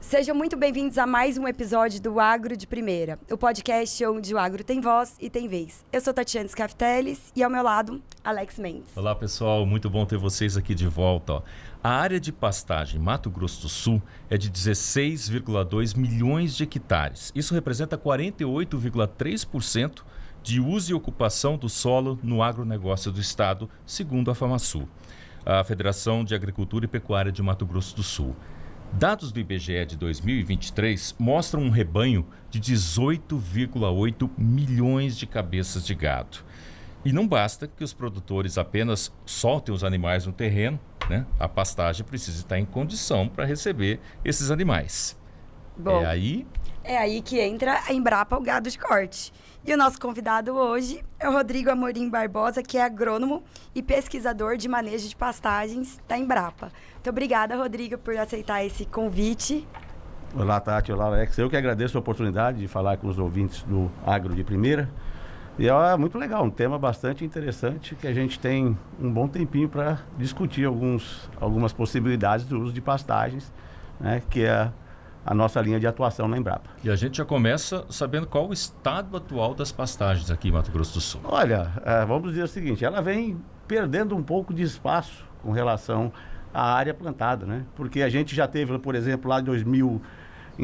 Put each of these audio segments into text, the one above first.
Sejam muito bem-vindos a mais um episódio do Agro de Primeira, o podcast onde o agro tem voz e tem vez. Eu sou Tatiana Scafteles e ao meu lado, Alex Mendes. Olá pessoal, muito bom ter vocês aqui de volta. A área de pastagem Mato Grosso do Sul é de 16,2 milhões de hectares. Isso representa 48,3% de uso e ocupação do solo no agronegócio do estado, segundo a FamaSul, a Federação de Agricultura e Pecuária de Mato Grosso do Sul. Dados do IBGE de 2023 mostram um rebanho de 18,8 milhões de cabeças de gado. E não basta que os produtores apenas soltem os animais no terreno, né? A pastagem precisa estar em condição para receber esses animais. Bom, É aí que entra a Embrapa, o gado de corte. E o nosso convidado hoje é o Rodrigo Amorim Barbosa, que é agrônomo e pesquisador de manejo de pastagens da Embrapa. Muito obrigada, Rodrigo, por aceitar esse convite. Olá, Tati. Olá, Alex. Eu que agradeço a oportunidade de falar com os ouvintes do Agro de Primeira. E é muito legal, um tema bastante interessante que a gente tem um bom tempinho para discutir algumas possibilidades do uso de pastagens, né, que é a nossa linha de atuação na Embrapa. E a gente já começa sabendo qual o estado atual das pastagens aqui em Mato Grosso do Sul. Olha, vamos dizer o seguinte, ela vem perdendo um pouco de espaço com relação à área plantada, né? Porque a gente já teve, por exemplo, lá em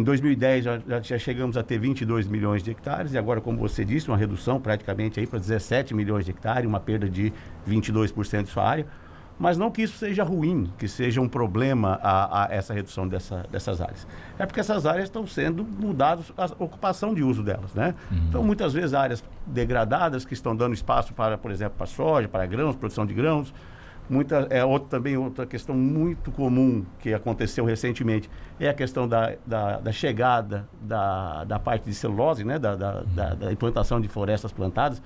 2010 já chegamos a ter 22 milhões de hectares e agora, como você disse, uma redução praticamente aí para 17 milhões de hectares, uma perda de 22% de sua área. Mas não que isso seja ruim, que seja um problema a essa redução dessas áreas. É porque essas áreas estão sendo mudadas, a ocupação de uso delas, né? Então, muitas vezes, áreas degradadas que estão dando espaço para, por exemplo, para soja, para grãos, produção de grãos. Outra questão muito comum que aconteceu recentemente é a questão da chegada da parte de celulose, né? Da implantação de florestas plantadas,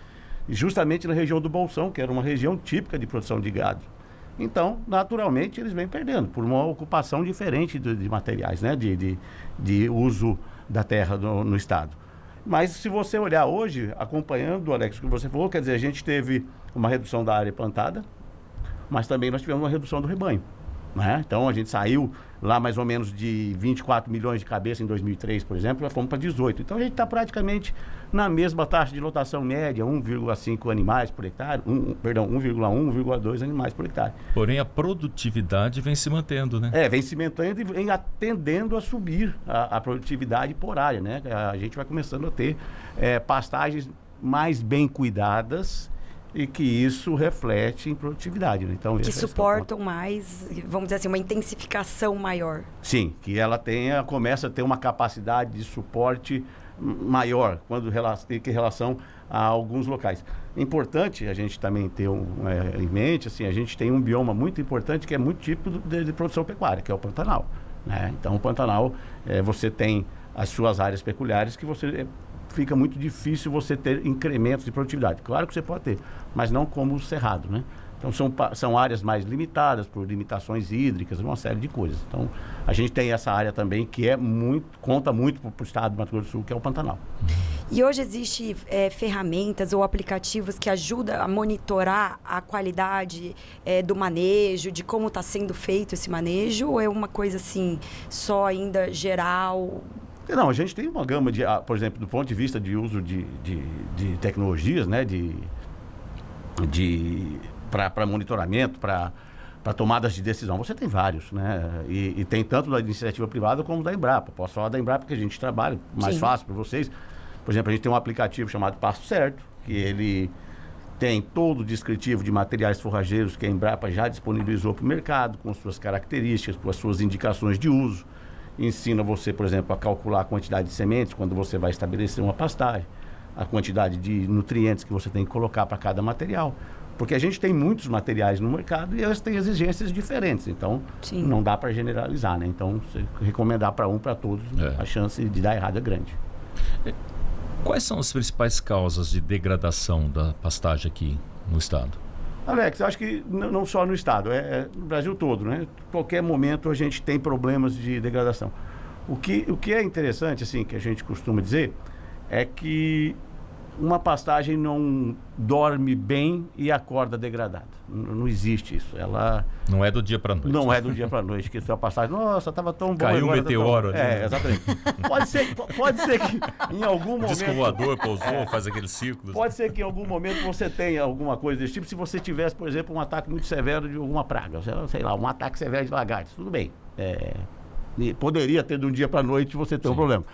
justamente na região do Bolsão, que era uma região típica de produção de gado. Então, naturalmente, eles vêm perdendo por uma ocupação diferente de materiais, né? De uso da terra no estado. Mas se você olhar hoje, acompanhando, Alex, o que você falou, quer dizer, a gente teve uma redução da área plantada, mas também nós tivemos uma redução do rebanho, né? Então, a gente saiu lá mais ou menos de 24 milhões de cabeças em 2003, por exemplo, nós fomos para 18. Então, a gente está praticamente na mesma taxa de lotação média, 1,5 animais por hectare, 1,1, 1,2 animais por hectare. Porém, a produtividade vem se mantendo, né? Vem se mantendo e vem tendendo a subir a produtividade por área, né? A gente vai começando a ter pastagens mais bem cuidadas e que isso reflete em produtividade, né? Então, que suportam mais, vamos dizer assim, uma intensificação maior. Sim, que ela começa a ter uma capacidade de suporte maior em relação a alguns locais. É importante a gente também ter em mente, assim, a gente tem um bioma muito importante que é muito típico de produção pecuária, que é o Pantanal, né? Então, o Pantanal, você tem as suas áreas peculiares que fica muito difícil você ter incrementos de produtividade. Claro que você pode ter, mas não como o Cerrado, né? Então, são áreas mais limitadas por limitações hídricas, uma série de coisas. Então, a gente tem essa área também que conta muito para o estado do Mato Grosso do Sul, que é o Pantanal. E hoje existem ferramentas ou aplicativos que ajudam a monitorar a qualidade do manejo, de como está sendo feito esse manejo, ou é uma coisa assim, só ainda geral? Não, a gente tem uma gama por exemplo, do ponto de vista de uso de tecnologias, né, para monitoramento, para tomadas de decisão. Você tem vários, né? E tem tanto da iniciativa privada como da Embrapa. Posso falar da Embrapa que a gente trabalha mais Sim. fácil para vocês. Por exemplo, a gente tem um aplicativo chamado Pasto Certo, que ele tem todo o descritivo de materiais forrageiros que a Embrapa já disponibilizou para o mercado, com suas características, com as suas indicações de uso. Ensina você, por exemplo, a calcular a quantidade de sementes quando você vai estabelecer uma pastagem, a quantidade de nutrientes que você tem que colocar para cada material. Porque a gente tem muitos materiais no mercado e eles têm exigências diferentes. Então, Sim. Não dá para generalizar, né? Então, se recomendar para todos, a chance de dar errado é grande. Quais são as principais causas de degradação da pastagem aqui no estado? Alex, acho que não só no estado, no Brasil todo, né? Qualquer momento a gente tem problemas de degradação. O que é interessante, assim, que a gente costuma dizer, é que uma pastagem não dorme bem e acorda degradada. Não existe isso. Ela não é do dia para noite. Não é do dia para noite que sua pastagem, nossa, estava tão bom. Caiu um meteoro ali. Exatamente. Pode ser que em algum momento... Disco voador pousou, faz aquele ciclo. Pode ser que em algum momento você tenha alguma coisa desse tipo, se você tivesse, por exemplo, um ataque muito severo de alguma praga, sei lá, um ataque severo de lagartos, tudo bem. Poderia ter de um dia para a noite você ter um problema.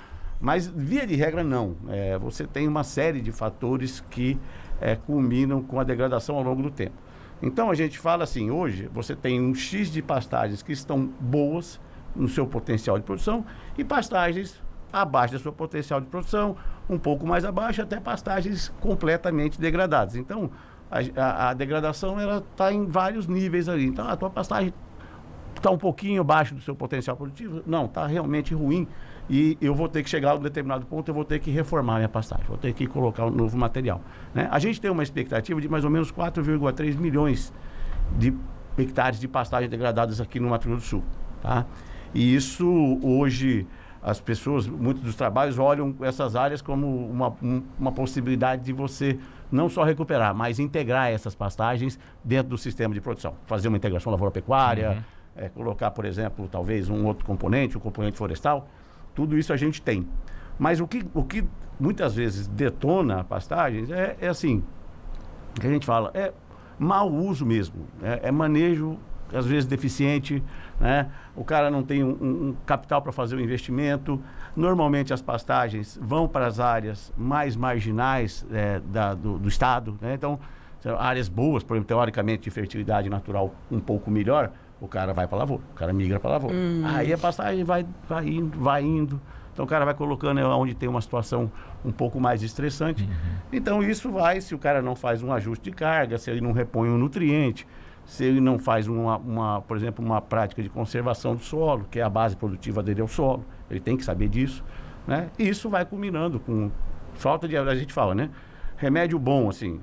Mas, via de regra, não. Você tem uma série de fatores que culminam com a degradação ao longo do tempo. Então, a gente fala assim, hoje, você tem um X de pastagens que estão boas no seu potencial de produção e pastagens abaixo do seu potencial de produção, um pouco mais abaixo, até pastagens completamente degradadas. Então, a degradação está em vários níveis ali. Então, a tua pastagem está um pouquinho abaixo do seu potencial produtivo? Não, está realmente ruim. E eu vou ter que chegar a um determinado ponto, eu vou ter que reformar a minha pastagem, vou ter que colocar um novo material, né? A gente tem uma expectativa de mais ou menos 4,3 milhões de hectares de pastagens degradadas aqui no Mato Grosso do Sul, tá? E isso, hoje, as pessoas, muitos dos trabalhos olham essas áreas como uma possibilidade de você não só recuperar, mas integrar essas pastagens dentro do sistema de produção. Fazer uma integração lavoura-pecuária, colocar, por exemplo, talvez um outro componente, um componente florestal. Tudo isso a gente tem. Mas o que muitas vezes detona a pastagem é assim, que a gente fala, mau uso mesmo, é manejo, às vezes deficiente, né? O cara não tem um capital para fazer o investimento. Normalmente as pastagens vão para as áreas mais marginais do estado, né? Então, áreas boas, por exemplo, teoricamente de fertilidade natural um pouco melhor, o cara vai para a lavoura, o cara migra para a lavoura. Aí a pastagem vai indo. Então o cara vai colocando onde tem uma situação um pouco mais estressante. Então isso se o cara não faz um ajuste de carga, se ele não repõe um nutriente, se ele não faz por exemplo, uma prática de conservação do solo, que é a base produtiva dele é o solo, ele tem que saber disso, né? E isso vai culminando com falta de, a gente fala, né? Remédio bom, assim,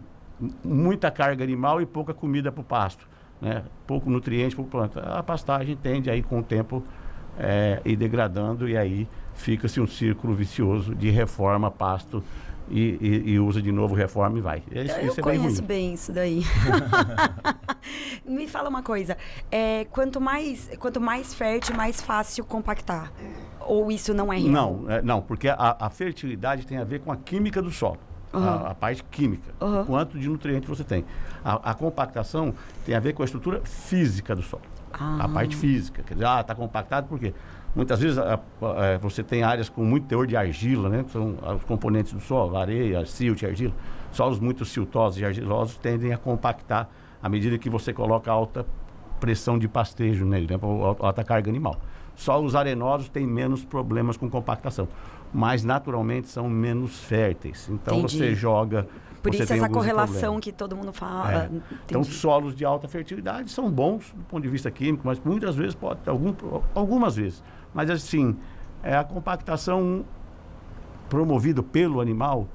muita carga animal e pouca comida para o pasto, né? Pouco nutriente para o planta. A pastagem tende aí com o tempo ir degradando e aí fica-se um círculo vicioso de reforma, pasto e usa de novo, reforma e vai. Eu conheço bem isso daí. Me fala uma coisa, quanto mais fértil, mais fácil compactar? Ou isso não é real? Não, porque a fertilidade tem a ver com a química do solo. A parte química, quanto de nutriente você tem. A compactação tem a ver com a estrutura física do solo. A parte física, quer dizer, está compactado por quê? Muitas vezes você tem áreas com muito teor de argila, né? São os componentes do solo, areia, silt, argila. Solos muito siltosos e argilosos tendem a compactar à medida que você coloca alta pressão de pastejo nele, né? Alta carga animal. Solos arenosos têm menos problemas com compactação, mas naturalmente são menos férteis. Então Entendi. Você joga... Por você isso essa correlação que todo mundo fala. Então, solos de alta fertilidade são bons do ponto de vista químico, mas muitas vezes pode ter algumas vezes. Mas assim, a compactação promovida pelo animal,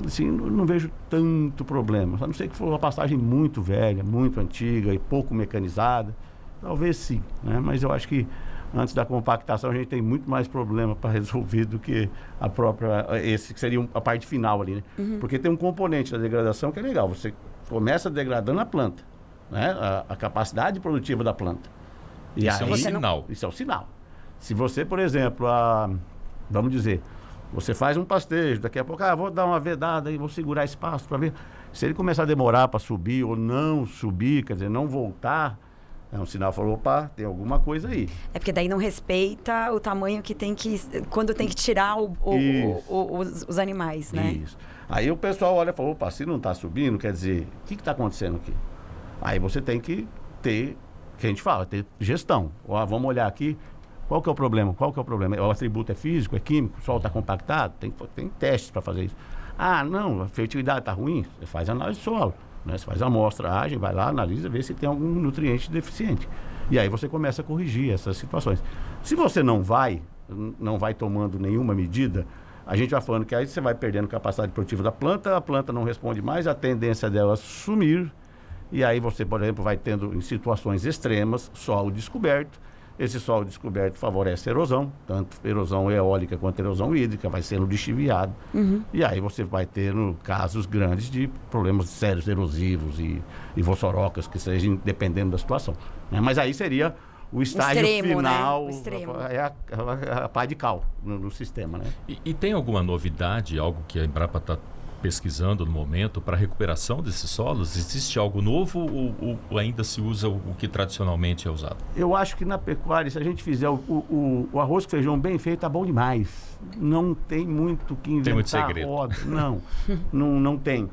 assim, não vejo tanto problema. A não ser que for uma pastagem muito velha, muito antiga e pouco mecanizada, talvez sim, né? Mas eu acho que antes da compactação a gente tem muito mais problema para resolver do que a própria, esse que seria a parte final ali, né? Porque tem um componente da degradação que é legal, você começa degradando a planta, né? A capacidade produtiva da planta. E isso é um sinal. Isso é um sinal. Se você, por exemplo, vamos dizer, você faz um pastejo, daqui a pouco, vou dar uma vedada e vou segurar espaço para ver. Se ele começar a demorar para subir ou não subir, quer dizer, não voltar, é um sinal, falou, opa, tem alguma coisa aí. É porque daí não respeita o tamanho que tem que... Quando tem que tirar os animais, né? Isso. Aí o pessoal olha e fala, opa, se não está subindo, quer dizer, o que está acontecendo aqui? Aí você tem que ter, que a gente fala, ter gestão. Vamos olhar aqui, qual que é o problema? O atributo é físico, é químico, o solo está compactado? Tem testes para fazer isso. Não, a fertilidade está ruim, você faz análise de solo. Né? Você faz a amostragem, vai lá, analisa, vê se tem algum nutriente deficiente. E aí você começa a corrigir essas situações. Se você não vai tomando nenhuma medida, a gente vai falando que aí você vai perdendo capacidade produtiva da planta, a planta não responde mais, a tendência dela sumir, e aí você, por exemplo, vai tendo em situações extremas, solo descoberto, Esse solo descoberto favorece a erosão, tanto erosão eólica quanto erosão hídrica, vai sendo lixiviado. E aí você vai ter casos grandes de problemas sérios erosivos e vossorocas, que sejam dependendo da situação. Né? Mas aí seria o estágio extremo, final, né? O extremo. a pá de cal no sistema. Né? E tem alguma novidade, algo que a Embrapa está pesquisando no momento para a recuperação desses solos? Existe algo novo ou ainda se usa o que tradicionalmente é usado? Eu acho que na pecuária, se a gente fizer o arroz com feijão bem feito, tá bom demais. Não tem muito que inventar. Tem muito segredo. Roda. Não tem.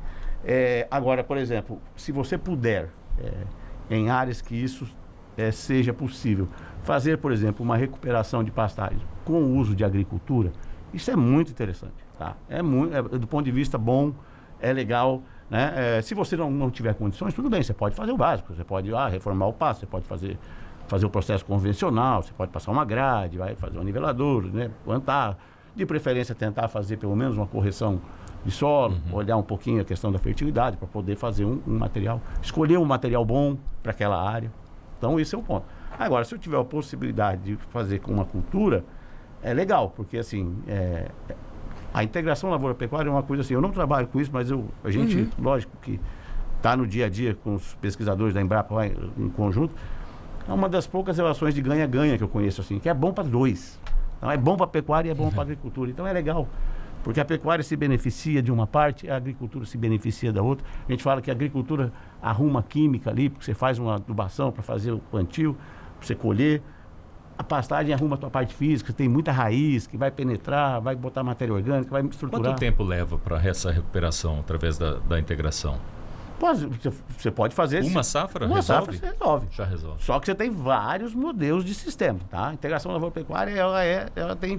Agora, por exemplo, se você puder, em áreas que isso seja possível, fazer, por exemplo, uma recuperação de pastagem com o uso de agricultura, isso é muito interessante. Tá? Do ponto de vista bom, é legal. Né? Se você não tiver condições, tudo bem, você pode fazer o básico, você pode reformar o pasto, você pode fazer o processo convencional, você pode passar uma grade, vai fazer um nivelador, né? Plantar, de preferência tentar fazer pelo menos uma correção de solo, olhar um pouquinho a questão da fertilidade para poder fazer um material, escolher um material bom para aquela área. Então, esse é o ponto. Agora, se eu tiver a possibilidade de fazer com uma cultura, é legal, porque assim, a integração lavoura-pecuária é uma coisa assim, eu não trabalho com isso, mas a gente, lógico que está no dia a dia com os pesquisadores da Embrapa lá em conjunto, é uma das poucas relações de ganha-ganha que eu conheço, assim, que é bom para os dois. Então, é bom para a pecuária e é bom para a agricultura. Então, é legal, porque a pecuária se beneficia de uma parte, a agricultura se beneficia da outra. A gente fala que a agricultura arruma química ali, porque você faz uma adubação para fazer o plantio, para você colher. A pastagem arruma a tua parte física, tem muita raiz que vai penetrar, vai botar matéria orgânica, vai estruturar. Quanto tempo leva para essa recuperação através da integração? Você pode fazer... Uma safra Uma resolve? safra você resolve. Já resolve. Só que você tem vários modelos de sistema, tá? A integração lavoura-pecuária, ela tem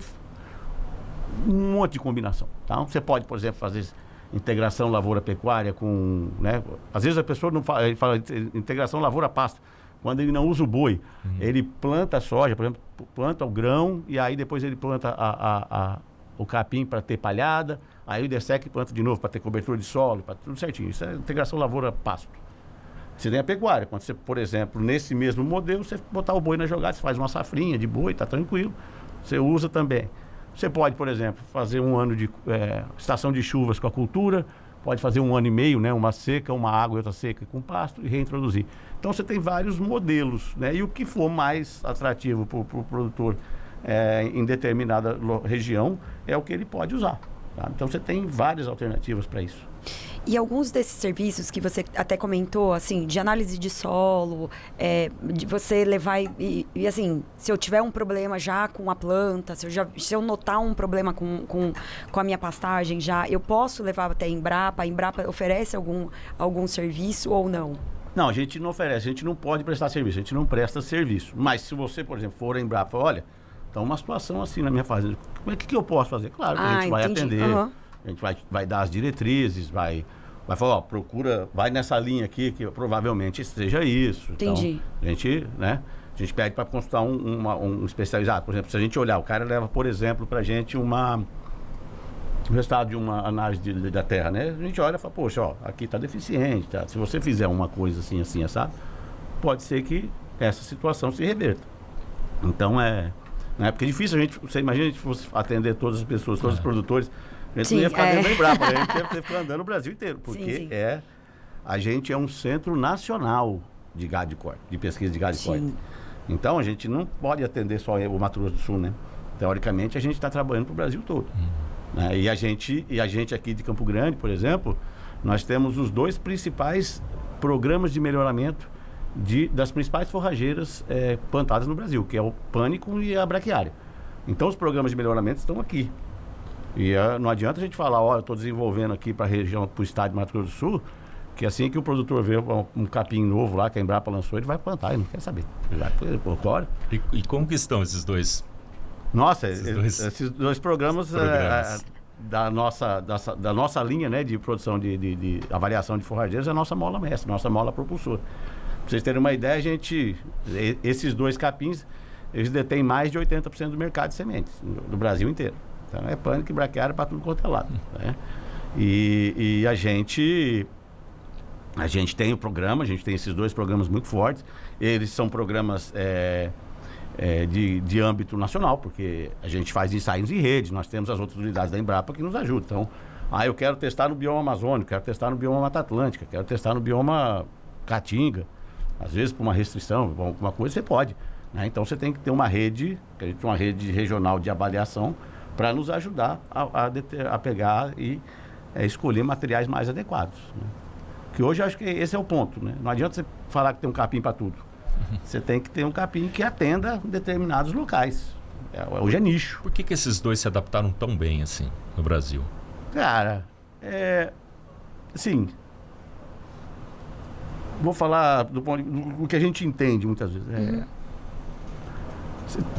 um monte de combinação, tá? Você pode, por exemplo, fazer integração lavoura-pecuária com... Né? Às vezes a pessoa não fala, ele fala integração lavoura-pasto. Quando ele não usa o boi, ele planta a soja, por exemplo, planta o grão e aí depois ele planta o capim para ter palhada, aí ele desseca e planta de novo para ter cobertura de solo, para tudo certinho. Isso é integração lavoura-pasto. Você tem a pecuária. Quando você, por exemplo, nesse mesmo modelo, você botar o boi na jogada, você faz uma safrinha de boi, tá tranquilo. Você usa também. Você pode, por exemplo, fazer um ano de estação de chuvas com a cultura, pode fazer um ano e meio, né, uma seca, uma água e outra seca com pasto e reintroduzir. Então você tem vários modelos, né, e o que for mais atrativo para o produtor em determinada região é o que ele pode usar. Tá? Então você tem várias alternativas para isso. E alguns desses serviços que você até comentou, assim, de análise de solo, de você levar e assim, se eu tiver um problema já com a planta, se eu notar um problema com a minha pastagem já, eu posso levar até a Embrapa oferece algum serviço ou não? Não, a gente não oferece, a gente não pode prestar serviço, a gente não presta serviço. Mas se você, por exemplo, for a Embrapa, olha, está uma situação assim na minha fazenda, como é que eu posso fazer? Claro, a gente vai atender. A gente vai dar as diretrizes, vai falar, ó, procura, vai nessa linha aqui, que provavelmente seja isso. Entendi. Então, a gente pede para consultar um especializado. Por exemplo, se a gente olhar, o cara leva, por exemplo, para a gente o resultado de uma análise da terra, né? A gente olha e fala, poxa, ó, aqui está deficiente, tá? Se você fizer uma coisa assim, sabe? Pode ser que essa situação se reverta. Então, porque é difícil você imagina a gente fosse atender todas as pessoas, todos os produtores. A gente não ia ficar dentro da Embrapa, a gente ia ficar andando o Brasil inteiro, porque a gente é um centro nacional de gado de corte, de pesquisa de gado de corte. Então, a gente não pode atender só o Mato Grosso do Sul, né? Teoricamente, a gente está trabalhando para o Brasil todo. Né? E a gente aqui de Campo Grande, por exemplo, nós temos os 2 principais programas de melhoramento das principais forrageiras plantadas no Brasil, que é o Pânico e a Braquiária. Então, os programas de melhoramento estão aqui. E não adianta a gente falar, ó, eu estou desenvolvendo aqui para a região, para o estado de Mato Grosso do Sul, que assim que o produtor vê um capim novo lá, que a Embrapa lançou, ele vai plantar, ele não quer saber. Claro. E como que estão esses dois? Nossa, esses dois programas. Da nossa linha, né, de produção de avaliação de forrageiros é a nossa mola mestre, nossa mola propulsora. Para vocês terem uma ideia, esses 2 capins, eles detêm mais de 80% do mercado de sementes do Brasil inteiro. Então é Pânico e Braquiária para tudo quanto é lado. Né? E a gente tem o programa, a gente tem esses 2 programas muito fortes. Eles são programas de âmbito nacional, porque a gente faz ensaios em rede, nós temos as outras unidades da Embrapa que nos ajudam. Então, eu quero testar no bioma amazônico, quero testar no bioma Mata Atlântica, quero testar no bioma Caatinga. Às vezes, por uma restrição, alguma coisa, você pode. Né? Então, você tem que ter uma rede regional de avaliação para nos ajudar a pegar e escolher materiais mais adequados. Né? Que hoje eu acho que esse é o ponto. Né? Não adianta você falar que tem um capim para tudo. Você tem que ter um capim que atenda determinados locais. Hoje é nicho. Por que esses dois se adaptaram tão bem assim no Brasil? Cara, assim, vou falar do que a gente entende muitas vezes.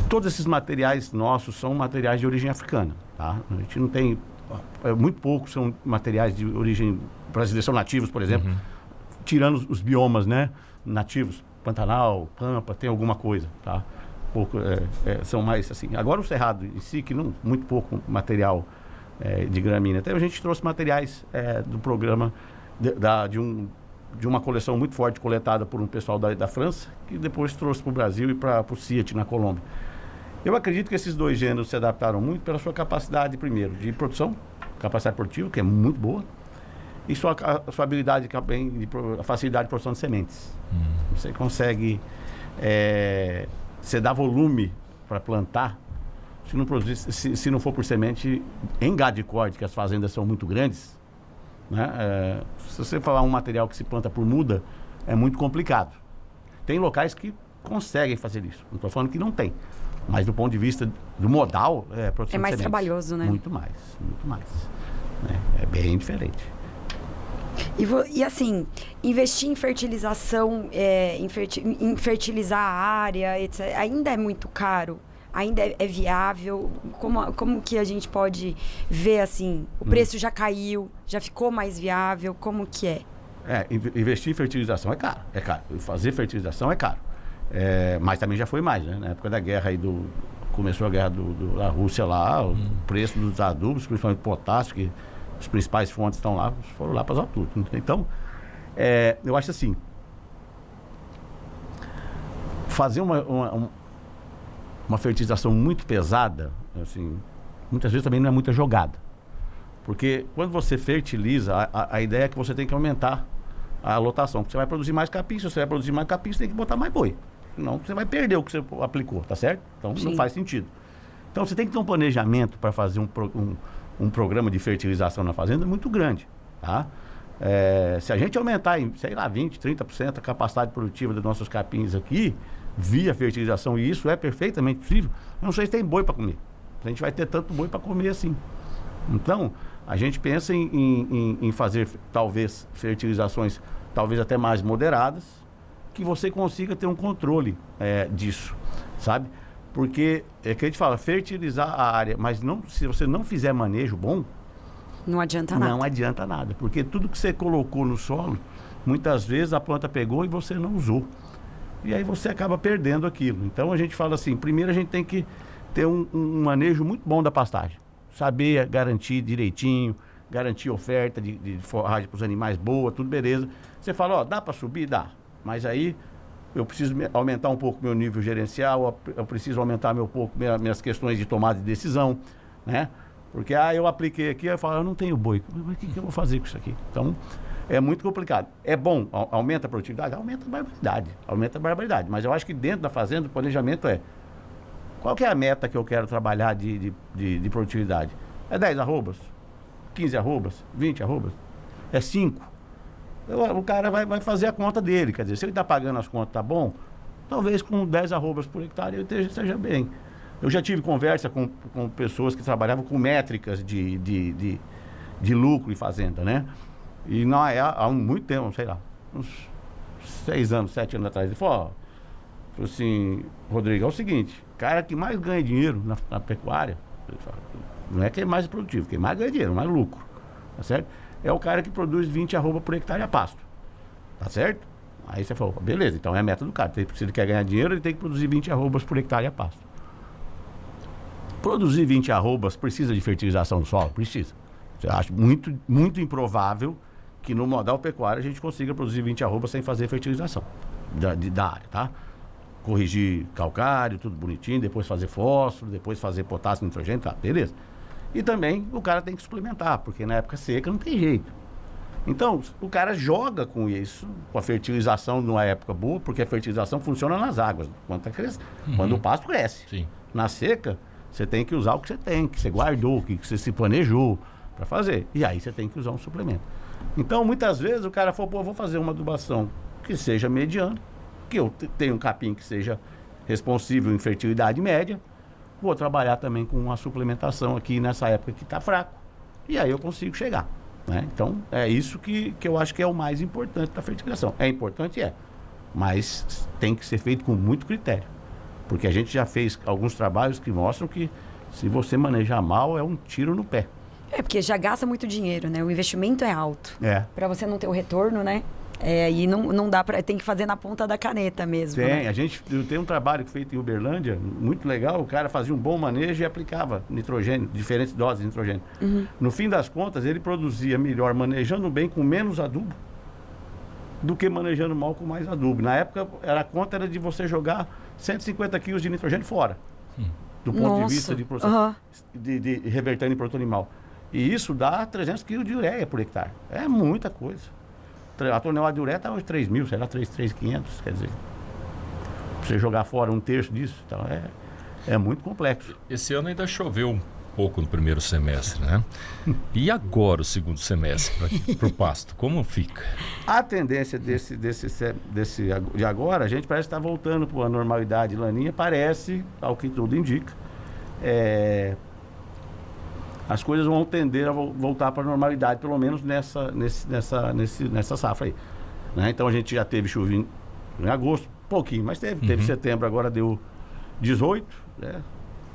Todos esses materiais nossos são materiais de origem africana, tá? A gente não tem, muito poucos são materiais de origem brasileira, são nativos, por exemplo, tirando os biomas, né, nativos, Pantanal, Pampa, tem alguma coisa, tá? Pouco, são mais assim. Agora o Cerrado em si, que não, muito pouco material de gramínea. Até a gente trouxe materiais do programa de uma coleção muito forte coletada por um pessoal da França, que depois trouxe para o Brasil e para o CIAT na Colômbia. Eu acredito que esses dois gêneros se adaptaram muito pela sua capacidade, primeiro, de produção, capacidade produtiva, que é muito boa, e sua habilidade também, a facilidade de produção de sementes. Você consegue, você dá volume para plantar, se não produzir, se não for por semente, em gado de corte, que as fazendas são muito grandes, né? Se você falar um material que se planta por muda, é muito complicado. Tem locais que conseguem fazer isso. Não estou falando que não tem. Mas do ponto de vista do modal, produção é mais de sementes, trabalhoso, né? Muito mais. Né? É bem diferente. E assim, investir em fertilização, em fertilizar a área, etc., ainda é muito caro? Ainda é viável? Como que a gente pode ver, assim, o preço já caiu, já ficou mais viável? Como que é? Investir em fertilização é caro. Fazer fertilização é caro. Mas também já foi mais, né? Na época da guerra aí começou a guerra da Rússia lá, o preço dos adubos, principalmente potássio, que as principais fontes estão lá, foram lá para as alturas. Então, eu acho assim, fazer uma fertilização muito pesada, assim, muitas vezes também não é muita jogada. Porque quando você fertiliza, a ideia é que você tem que aumentar a lotação. Porque você vai produzir mais capim, se você vai produzir mais capim, você tem que botar mais boi. Senão você vai perder o que você aplicou, tá certo? Então não faz sentido. Então você tem que ter um planejamento para fazer um programa de fertilização na fazenda muito grande, tá? Se a gente aumentar em, sei lá, 20%, 30% a capacidade produtiva dos nossos capins aqui, via fertilização, e isso é perfeitamente possível, eu não sei se tem boi para comer. A gente vai ter tanto boi para comer assim. Então, a gente pensa em fazer, talvez, fertilizações, talvez até mais moderadas, que você consiga ter um controle disso, sabe? Porque, que a gente fala, fertilizar a área, mas se você não fizer manejo bom, não adianta nada. Não adianta nada, porque tudo que você colocou no solo, muitas vezes a planta pegou e você não usou. E aí você acaba perdendo aquilo. Então a gente fala assim, primeiro a gente tem que ter um manejo muito bom da pastagem. Saber garantir direitinho, garantir oferta de forragem para os animais boa, tudo beleza. Você fala, dá para subir? Dá. Mas aí eu preciso aumentar um pouco meu nível gerencial, eu preciso aumentar minhas questões de tomada de decisão, né? Porque, eu apliquei aqui, eu falo, eu não tenho boi. Mas o que eu vou fazer com isso aqui? Então, é muito complicado. É bom, aumenta a produtividade? Aumenta a barbaridade. Mas eu acho que dentro da fazenda, o planejamento qual que é a meta que eu quero trabalhar de produtividade? É 10 arrobas? 15 arrobas? 20 arrobas? É 5? O cara vai fazer a conta dele. Quer dizer, se ele está pagando as contas, tá bom? Talvez com 10 arrobas por hectare ele esteja bem. Eu já tive conversa com pessoas que trabalhavam com métricas de lucro em fazenda, né? E não há muito tempo, sei lá, uns 6 anos, 7 anos atrás. Ele falou assim, Rodrigo, é o seguinte, cara que mais ganha dinheiro na pecuária, não é quem é mais produtivo, quem mais ganha dinheiro, mais lucro, tá certo? É o cara que produz 20 arroba por hectare a pasto, tá certo? Aí você falou, beleza, então é a meta do cara, se ele quer ganhar dinheiro, ele tem que produzir 20 arrobas por hectare a pasto. Produzir 20 arrobas precisa de fertilização do solo? Precisa. Eu acho muito, muito improvável que no modal pecuário a gente consiga produzir 20 arrobas sem fazer fertilização da área, tá? corrigir calcário, tudo bonitinho, depois fazer fósforo, depois fazer potássio, nitrogênio, tá, beleza. E também o cara tem que suplementar, porque na época seca não tem jeito. Então, o cara joga com isso, com a fertilização numa época boa, porque a fertilização funciona nas águas, quando o pasto cresce. Sim. Na seca, você tem que usar o que você tem, que você guardou, que você se planejou para fazer. E aí você tem que usar um suplemento. Então, muitas vezes o cara fala, pô, eu vou fazer uma adubação que seja mediana, que eu tenho um capim que seja responsível em fertilidade média, vou trabalhar também com uma suplementação aqui nessa época que está fraco, e aí eu consigo chegar, né? Então, é isso que eu acho que é o mais importante da fertilização. É importante, mas tem que ser feito com muito critério, porque a gente já fez alguns trabalhos que mostram que se você manejar mal, é um tiro no pé. Porque já gasta muito dinheiro, né? O investimento é alto. Para você não ter o retorno, né? E não dá para, tem que fazer na ponta da caneta mesmo. Tem, né? eu tenho um trabalho feito em Uberlândia, muito legal, o cara fazia um bom manejo e aplicava nitrogênio, diferentes doses de nitrogênio. No fim das contas, ele produzia melhor manejando bem com menos adubo do que manejando mal com mais adubo. Na época, a conta era de você jogar 150 quilos de nitrogênio fora, do ponto de vista de processo, de revertendo em produto animal. E isso dá 300 quilos de ureia por hectare. É muita coisa. A tonelada de ureia está hoje 3 mil, será 3.500, quer dizer. Você jogar fora um terço disso, então é muito complexo. Esse ano ainda choveu um pouco no primeiro semestre, né? E agora o segundo semestre para o pasto, como fica? A tendência desse de agora, a gente parece estar voltando para a normalidade laninha, parece, ao que tudo indica. As coisas vão tender a voltar para a normalidade, pelo menos nessa safra aí, né? Então a gente já teve chuva em agosto, pouquinho, mas teve setembro, agora deu 18, né?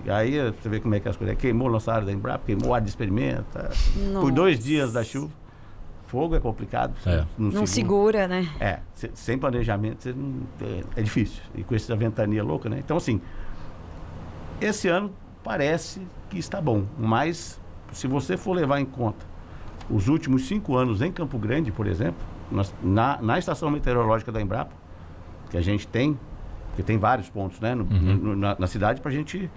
E aí você vê como é que as coisas queimou o lançário da Embrapa, queimou a área de experimenta. Por 2 dias da chuva. Fogo é complicado. Não segura, né? Sem planejamento é difícil. E com essa ventania louca, né? Então, assim, esse ano parece que está bom, mas se você for levar em conta os últimos 5 anos em Campo Grande, por exemplo, na estação meteorológica da Embrapa, que a gente tem, porque tem vários pontos, né, na cidade para a gente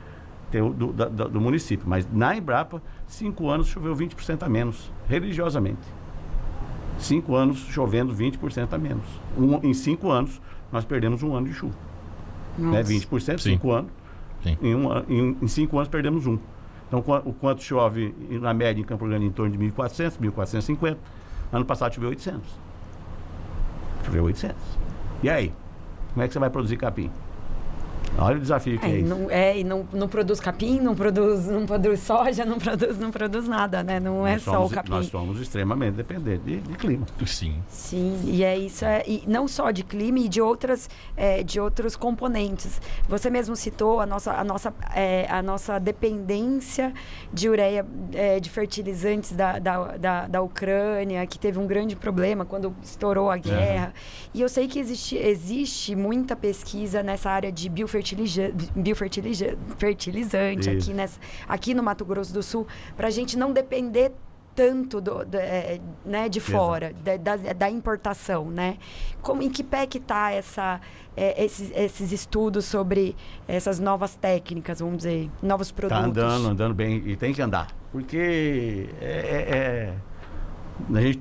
ter do município, mas na Embrapa, 5 anos choveu 20% a menos, religiosamente. 5 anos chovendo 20% a menos. Em 5 anos, nós perdemos um ano de chuva. Né? 20%, 5 anos. Em 5 anos perdemos um. Então, o quanto chove na média em Campo Grande em torno de 1.400, 1.450. Ano passado choveu 800. E aí? Como é que você vai produzir capim? Olha o desafio que é isso. E não produz capim, não produz soja, não produz nada, né? Não é só o capim. Nós somos extremamente dependentes de clima. Sim, e é isso. E não só de clima e de outros componentes. Você mesmo citou a nossa dependência de ureia, de fertilizantes da Ucrânia, que teve um grande problema quando estourou a guerra. E eu sei que existe muita pesquisa nessa área de biofertilizante aqui no Mato Grosso do Sul, para a gente não depender tanto de fora, da importação, né? Em que pé que está esses estudos sobre essas novas técnicas, vamos dizer, novos produtos? Está andando bem, e tem que andar, porque a gente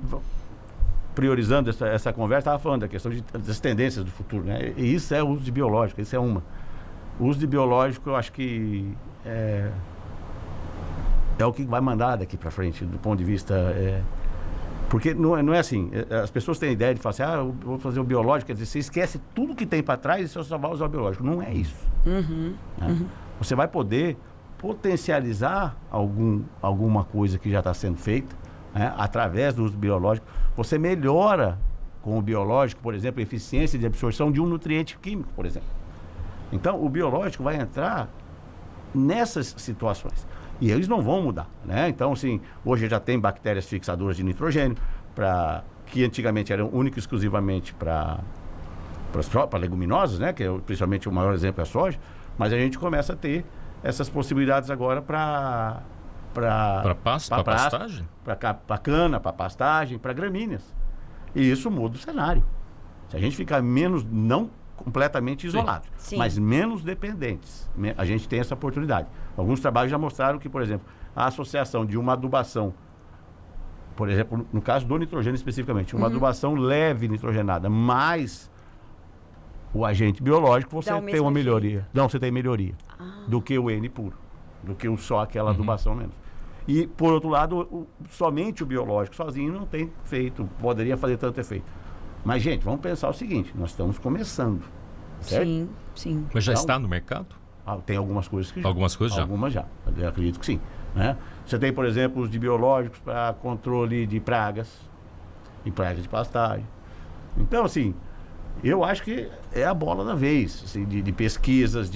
priorizando essa conversa, estava falando da questão das tendências do futuro, né? E isso é o uso de biológico, isso é uma. O uso de biológico, eu acho que é o que vai mandar daqui para frente, do ponto de vista... porque não é assim, as pessoas têm a ideia de falar assim, eu vou fazer o biológico, quer dizer, você esquece tudo que tem para trás e você só vai usar o biológico. Não é isso. Você vai poder potencializar alguma coisa que já está sendo feita, né, através do uso biológico. Você melhora com o biológico, por exemplo, a eficiência de absorção de um nutriente químico, por exemplo. Então, o biológico vai entrar nessas situações. E eles não vão mudar, né? Então, assim, hoje já tem bactérias fixadoras de nitrogênio, que antigamente eram única e exclusivamente para leguminosas, né? Que principalmente o maior exemplo é a soja. Mas a gente começa a ter essas possibilidades agora para pastagem? Para cana, para pastagem, para gramíneas. E isso muda o cenário. Se a gente ficar menos, não completamente isolados, Sim. mas menos dependentes. A gente tem essa oportunidade. Alguns trabalhos já mostraram que, por exemplo, a associação de uma adubação, por exemplo, no caso do nitrogênio especificamente, uma adubação leve nitrogenada, mais o agente biológico, você tem uma melhoria. Não, você tem melhoria do que o N puro, do que só aquela adubação menos. E, por outro lado, somente o biológico sozinho não tem feito, poderia fazer tanto efeito. Mas, gente, vamos pensar o seguinte, nós estamos começando, certo? Sim, sim. Mas já Então, está no mercado? tem algumas coisas que já. Algumas coisas já? Algumas já, eu acredito que sim. Né? Você tem, por exemplo, os de biológicos para controle de pragas, e pragas de pastagem. Então, assim, eu acho que é a bola da vez, assim, de pesquisas,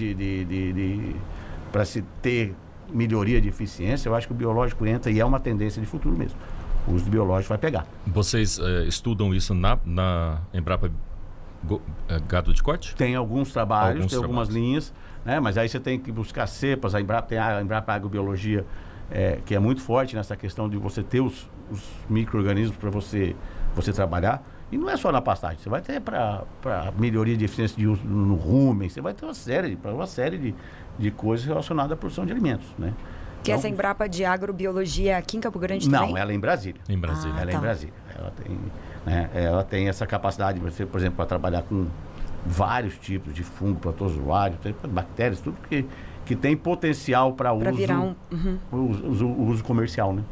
para se ter melhoria de eficiência. Eu acho que o biológico entra e é uma tendência de futuro mesmo. O uso do biológico vai pegar. Vocês estudam isso na Embrapa Gado de Corte? Tem alguns trabalhos, tem algumas linhas, né? Mas aí você tem que buscar cepas. A Embrapa tem a Embrapa Agrobiologia, que é muito forte nessa questão de você ter os micro-organismos para você trabalhar. E não é só na pastagem, você vai ter para melhoria de eficiência de uso no rumen, você vai ter uma série de coisas relacionadas à produção de alimentos, né? Que essa Embrapa de Agrobiologia é aqui em Campo Grande também? Não, ela é em Brasília. Em Brasília. Ela é em Brasília. Ela tem essa capacidade, por exemplo, para trabalhar com vários tipos de fungo, protozoário, bactérias, tudo que tem potencial para uso, virar uso comercial, né?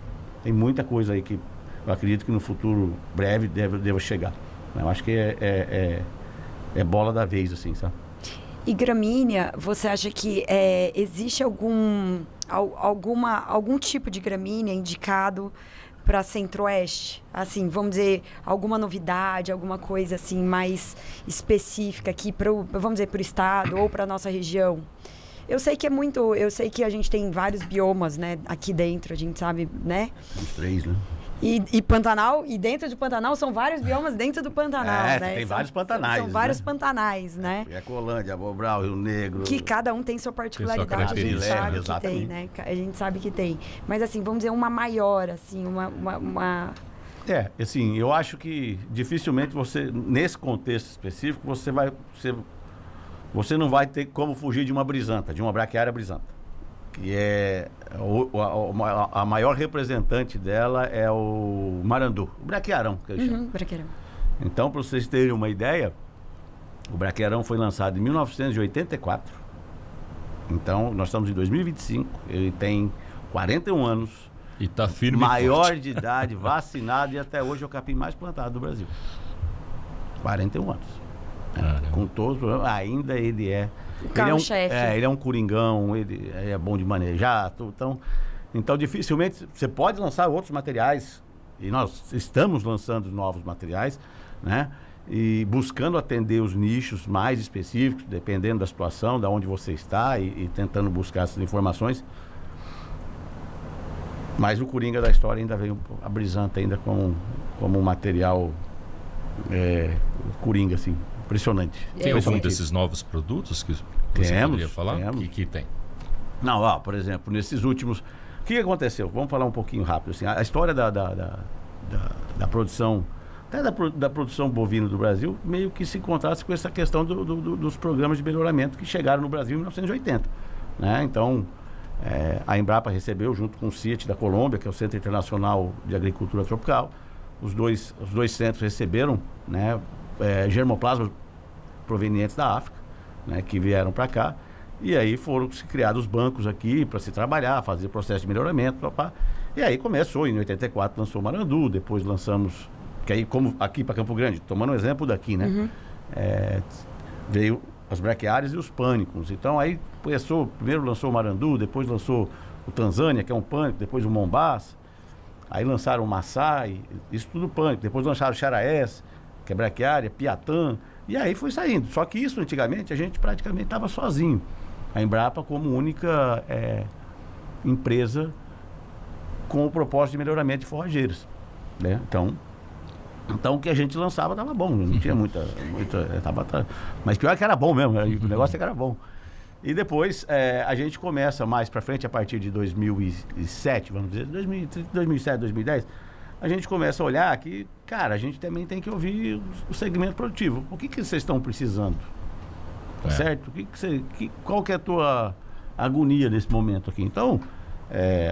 Tem muita coisa aí que eu acredito que no futuro breve deva chegar. Eu acho que é bola da vez, assim, sabe? E gramínea, você acha que existe algum tipo de gramínea indicado para Centro-Oeste? Assim, vamos dizer, alguma novidade, alguma coisa assim mais específica aqui para o estado ou para nossa região? Eu sei que a gente tem vários biomas, né, aqui dentro, a gente sabe, né? Os 3, né? E Pantanal, e dentro do Pantanal são vários biomas dentro do Pantanal, né? Tem vários pantanais. São vários pantanais, né? Colândia, Bobral, Rio Negro. Que cada um tem sua particularidade, a gente sabe que tem, né? A gente sabe que tem. Mas assim, vamos dizer, uma maior, assim, uma... assim, eu acho que dificilmente você, nesse contexto específico, você não vai ter como fugir de uma brisanta, de uma braquiária brisanta. Que é a maior representante dela é o marandu, o braquiarão, que eles chamam. Braquiarão. Então, para vocês terem uma ideia, o braquiarão foi lançado em 1984. Então, nós estamos em 2025, ele tem 41 anos. E está firme maior e forte. de idade, vacinado, e até hoje é o capim mais plantado do Brasil. 41 anos. Com todos os problemas, ainda ele é... Ele é um coringão, ele é bom de manejar. Então, dificilmente, você pode lançar outros materiais, e nós estamos lançando novos materiais, né? E buscando atender os nichos mais específicos, dependendo da situação, da onde você está, e tentando buscar essas informações. Mas o coringa da história ainda veio, a brisanta ainda como um material coringa, assim. Impressionante. Tem algum desses novos produtos que você poderia falar? Que tem? Não, por exemplo, nesses últimos... O que aconteceu? Vamos falar um pouquinho rápido. Assim, a história da produção, até da produção bovina do Brasil, meio que se contrasta com essa questão dos programas de melhoramento que chegaram no Brasil em 1980. Né? Então, a Embrapa recebeu, junto com o CIAT da Colômbia, que é o Centro Internacional de Agricultura Tropical, os dois centros receberam, né, germoplasmas provenientes da África, né, que vieram para cá, e aí foram se criados bancos aqui para se trabalhar, fazer processo de melhoramento, e aí começou, em 84 lançou o marandu, depois lançamos, que aí como aqui para Campo Grande, tomando um exemplo daqui, né, veio as braquiárias e os pânicos. Então aí primeiro lançou o marandu, depois lançou o Tanzânia, que é um pânico, depois o Mombás, aí lançaram o Maçai, isso tudo pânico, depois lançaram o Xaraés, que é braquiária, Piatã, e aí foi saindo. Só que isso, antigamente, a gente praticamente estava sozinho. A Embrapa como única empresa com o propósito de melhoramento de forrageiras, né? Então o que a gente lançava estava bom, não tinha muita mas pior que era bom mesmo, o negócio é que era bom. E depois a gente começa mais para frente, a partir de 2007, vamos dizer, 2007, 2010, a gente começa a olhar que, cara, a gente também tem que ouvir o segmento produtivo. O que vocês estão precisando? tá certo? Qual que é a tua agonia nesse momento aqui? Então,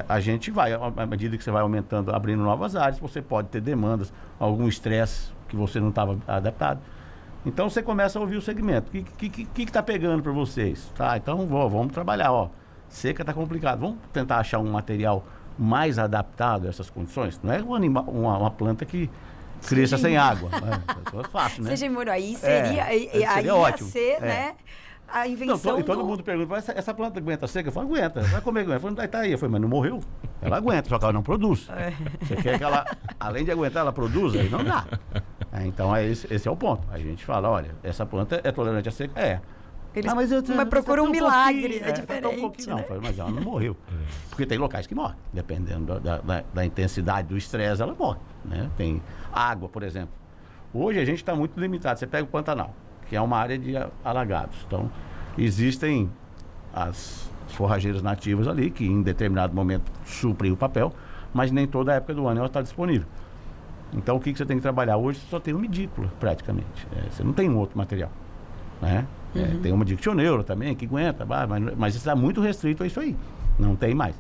a gente vai, à medida que você vai aumentando, abrindo novas áreas, você pode ter demandas, algum estresse que você não estava adaptado. Então, você começa a ouvir o segmento. O que está pegando para vocês? Tá, então vamos trabalhar, ó. Seca está complicado. Vamos tentar achar um material mais adaptado a essas condições? Não é uma planta que cresça sem água. É fácil, né? Seja em aí seria, aí ótimo. Ia ser, né? A invenção e todo mundo pergunta, essa planta aguenta seca? Eu falo, aguenta. Vai comer, aguenta. Eu falo, tá aí. Eu falei, mas não morreu? Ela aguenta, só que ela não produz. Você quer que ela, além de aguentar, ela produza? Aí não dá. Então, esse é o ponto. A gente fala, olha, essa planta é tolerante à seca? Mas procura um milagre, é diferente, né? Não, mas ela não morreu. Porque tem locais que morrem. Dependendo da intensidade do estresse, ela morre. Né? Tem água, por exemplo. Hoje a gente está muito limitado. Você pega o Pantanal, que é uma área de alagados. Então, existem as forrageiras nativas ali, que em determinado momento suprem o papel, mas nem toda a época do ano ela está disponível. Então, o que você tem que trabalhar hoje? Você só tem uma edícula, praticamente. Você não tem um outro material. Né? Tem uma dictioneura também, que aguenta, mas está muito restrito a isso aí. Não tem mais.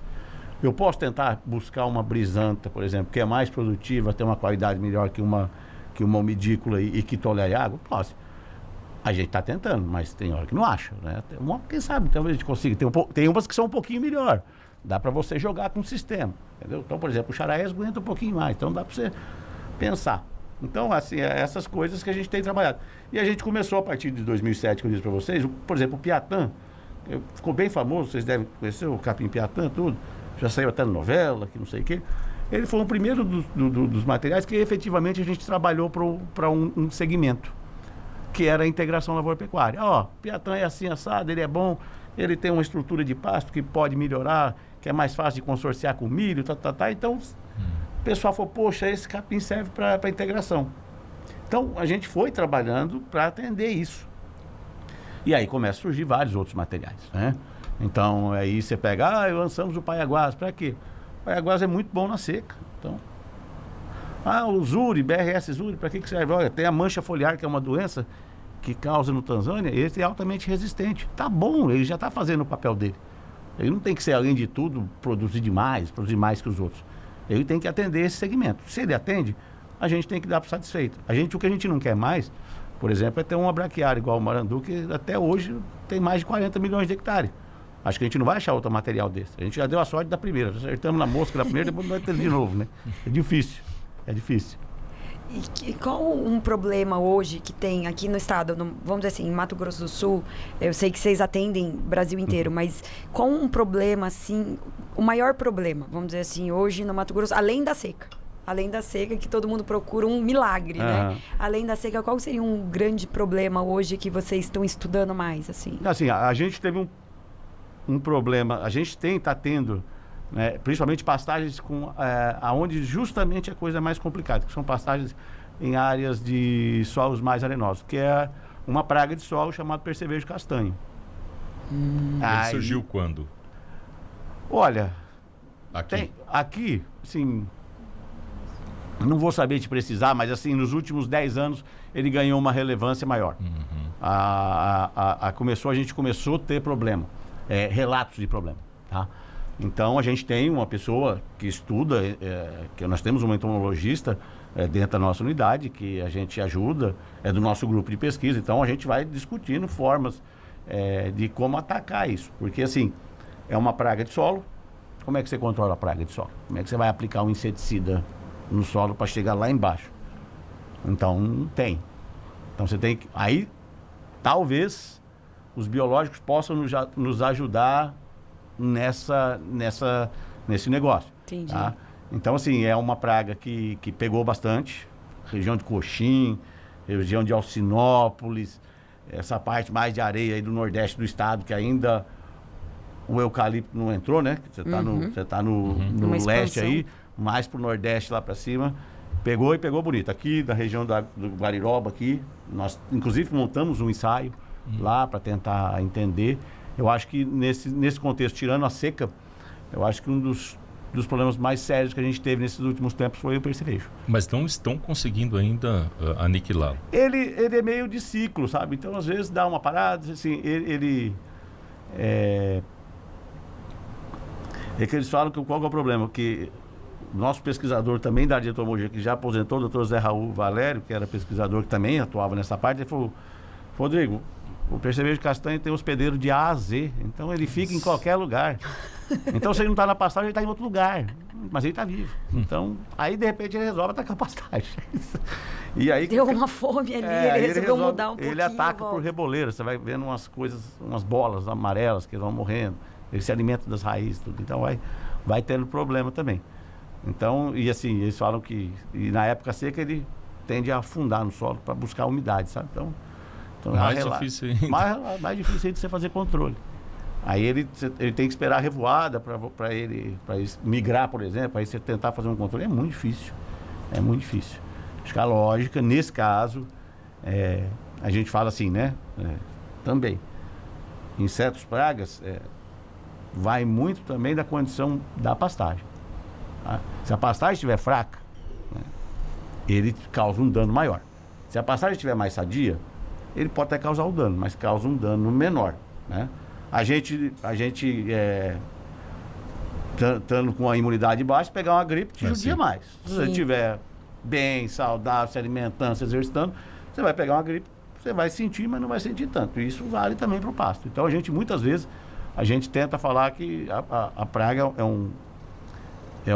Eu posso tentar buscar uma brisanta, por exemplo, que é mais produtiva, tem uma qualidade melhor que uma umidícula e que tolere água? Posso. A gente está tentando, mas tem hora que não acha, né? Quem sabe, talvez a gente consiga. Tem umas que são um pouquinho melhor. Dá para você jogar com o sistema, entendeu? Então, por exemplo, o charaés aguenta um pouquinho mais, então dá para você pensar. Então, assim, essas coisas que a gente tem trabalhado. E a gente começou a partir de 2007, que eu disse para vocês, por exemplo, o Piatã, ficou bem famoso, vocês devem conhecer o capim Piatã, tudo, já saiu até na novela, que não sei o quê. Ele foi o primeiro dos materiais que efetivamente a gente trabalhou para um segmento, que era a integração lavoura-pecuária. Ó, Piatã é assim assado, ele é bom, ele tem uma estrutura de pasto que pode melhorar, que é mais fácil de consorciar com milho, então o pessoal falou, poxa, esse capim serve para integração. Então, a gente foi trabalhando para atender isso. E aí começa a surgir vários outros materiais, né? Então, aí você pega, lançamos o Paiaguás, para quê? O Paiaguás é muito bom na seca. Então, o Zuri, BRS Zuri, para que serve? Olha, tem a mancha foliar, que é uma doença que causa no Tanzânia, esse é altamente resistente. Tá bom, ele já está fazendo o papel dele. Ele não tem que ser, além de tudo, produzir mais que os outros. Ele tem que atender esse segmento. Se ele atende, a gente tem que dar por satisfeito. O que a gente não quer mais, por exemplo, é ter uma braquiária igual o Marandu, que até hoje tem mais de 40 milhões de hectares. Acho que a gente não vai achar outro material desse. A gente já deu a sorte da primeira. Acertamos na mosca da primeira, depois não vai ter de novo, né? É difícil. E qual um problema hoje que tem aqui no estado, vamos dizer assim, em Mato Grosso do Sul, eu sei que vocês atendem o Brasil inteiro, mas qual um problema, assim, o maior problema, vamos dizer assim, hoje no Mato Grosso, além da seca, que todo mundo procura um milagre, né? Além da seca, qual seria um grande problema hoje que vocês estão estudando mais, assim? Assim, a gente teve um problema, a gente está tendo, né, principalmente pastagens aonde justamente a coisa é mais complicada, que são pastagens em áreas de solos mais arenosos, que é uma praga de solo chamada percevejo castanho. Ele surgiu quando? Olha, aqui, assim, não vou saber te precisar, mas assim, nos últimos 10 anos ele ganhou uma relevância maior. A gente começou a ter problema, relatos de problema, tá? Então, a gente tem uma pessoa que estuda, que nós temos uma entomologista dentro da nossa unidade, que a gente ajuda, é do nosso grupo de pesquisa. Então, a gente vai discutindo formas de como atacar isso. Porque, assim, é uma praga de solo. Como é que você controla a praga de solo? Como é que você vai aplicar um inseticida no solo para chegar lá embaixo? Então, não tem. Então, você tem que... Aí, talvez, os biológicos possam nos ajudar nesse negócio. Entendi. Tá? Então, assim, é uma praga que pegou bastante. Região de Coxim, região de Alcinópolis, essa parte mais de areia aí do nordeste do estado, que ainda o eucalipto não entrou, né? Você está no leste aí, mais pro nordeste lá para cima. Pegou bonito. Aqui, da região do Guariroba, aqui, nós inclusive montamos um ensaio lá para tentar entender. Eu acho que nesse contexto, tirando a seca, eu acho que um dos dos problemas mais sérios que a gente teve nesses últimos tempos foi o percevejo. Mas não estão conseguindo ainda aniquilá-lo. Ele é meio de ciclo, sabe? Então, às vezes, dá uma parada, assim, é que eles falam que qual que é o problema? Que o nosso pesquisador também da área de entomologia, que já aposentou, o doutor Zé Raul Valério, que era pesquisador que também atuava nessa parte, ele falou, Rodrigo, o percevejo castanho tem hospedeiro de A a Z, então ele fica em qualquer lugar. Então, se ele não está na pastagem, ele está em outro lugar, mas ele está vivo. Então, aí de repente ele resolve atacar a pastagem. E aí, deu uma fome ali, ele resolveu mudar um pouquinho. Ele ataca por reboleira, você vai vendo umas coisas, umas bolas amarelas que vão morrendo. Ele se alimenta das raízes, tudo. Então vai tendo problema também. Então, e assim, eles falam que na época seca ele tende a afundar no solo para buscar umidade, sabe? Então mais difícil ainda. Mais difícil ainda de você fazer controle. Aí ele tem que esperar a revoada para ele migrar, por exemplo, aí você tentar fazer um controle. É muito difícil. É muito difícil. Acho que a lógica, nesse caso, a gente fala assim, né? Também. Insetos, pragas, vai muito também da condição da pastagem. Tá? Se a pastagem estiver fraca, né, ele causa um dano maior. Se a pastagem estiver mais sadia, ele pode até causar o dano, mas causa um dano menor, né? A gente estando com a imunidade baixa, pegar uma gripe te judia mais. Se você estiver bem, saudável, se alimentando, se exercitando, você vai pegar uma gripe, você vai sentir, mas não vai sentir tanto. E isso vale também para o pasto. Então, muitas vezes, a gente tenta falar que a praga é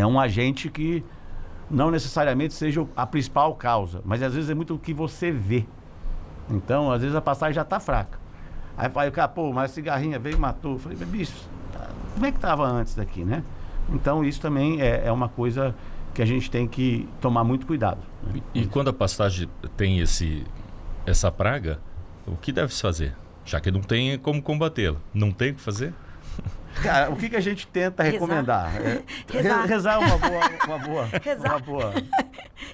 um agente que não necessariamente seja a principal causa, mas às vezes é muito o que você vê. Então, às vezes a pastagem já está fraca. Aí vai o cara, mas a cigarrinha veio e matou. Eu falei, bicho, como é que estava antes daqui, né? Então, isso também é uma coisa que a gente tem que tomar muito cuidado. Né? E quando a pastagem tem essa praga, o que deve se fazer? Já que não tem como combatê-la, não tem o que fazer? Cara, o que a gente tenta recomendar? Rezar é uma boa.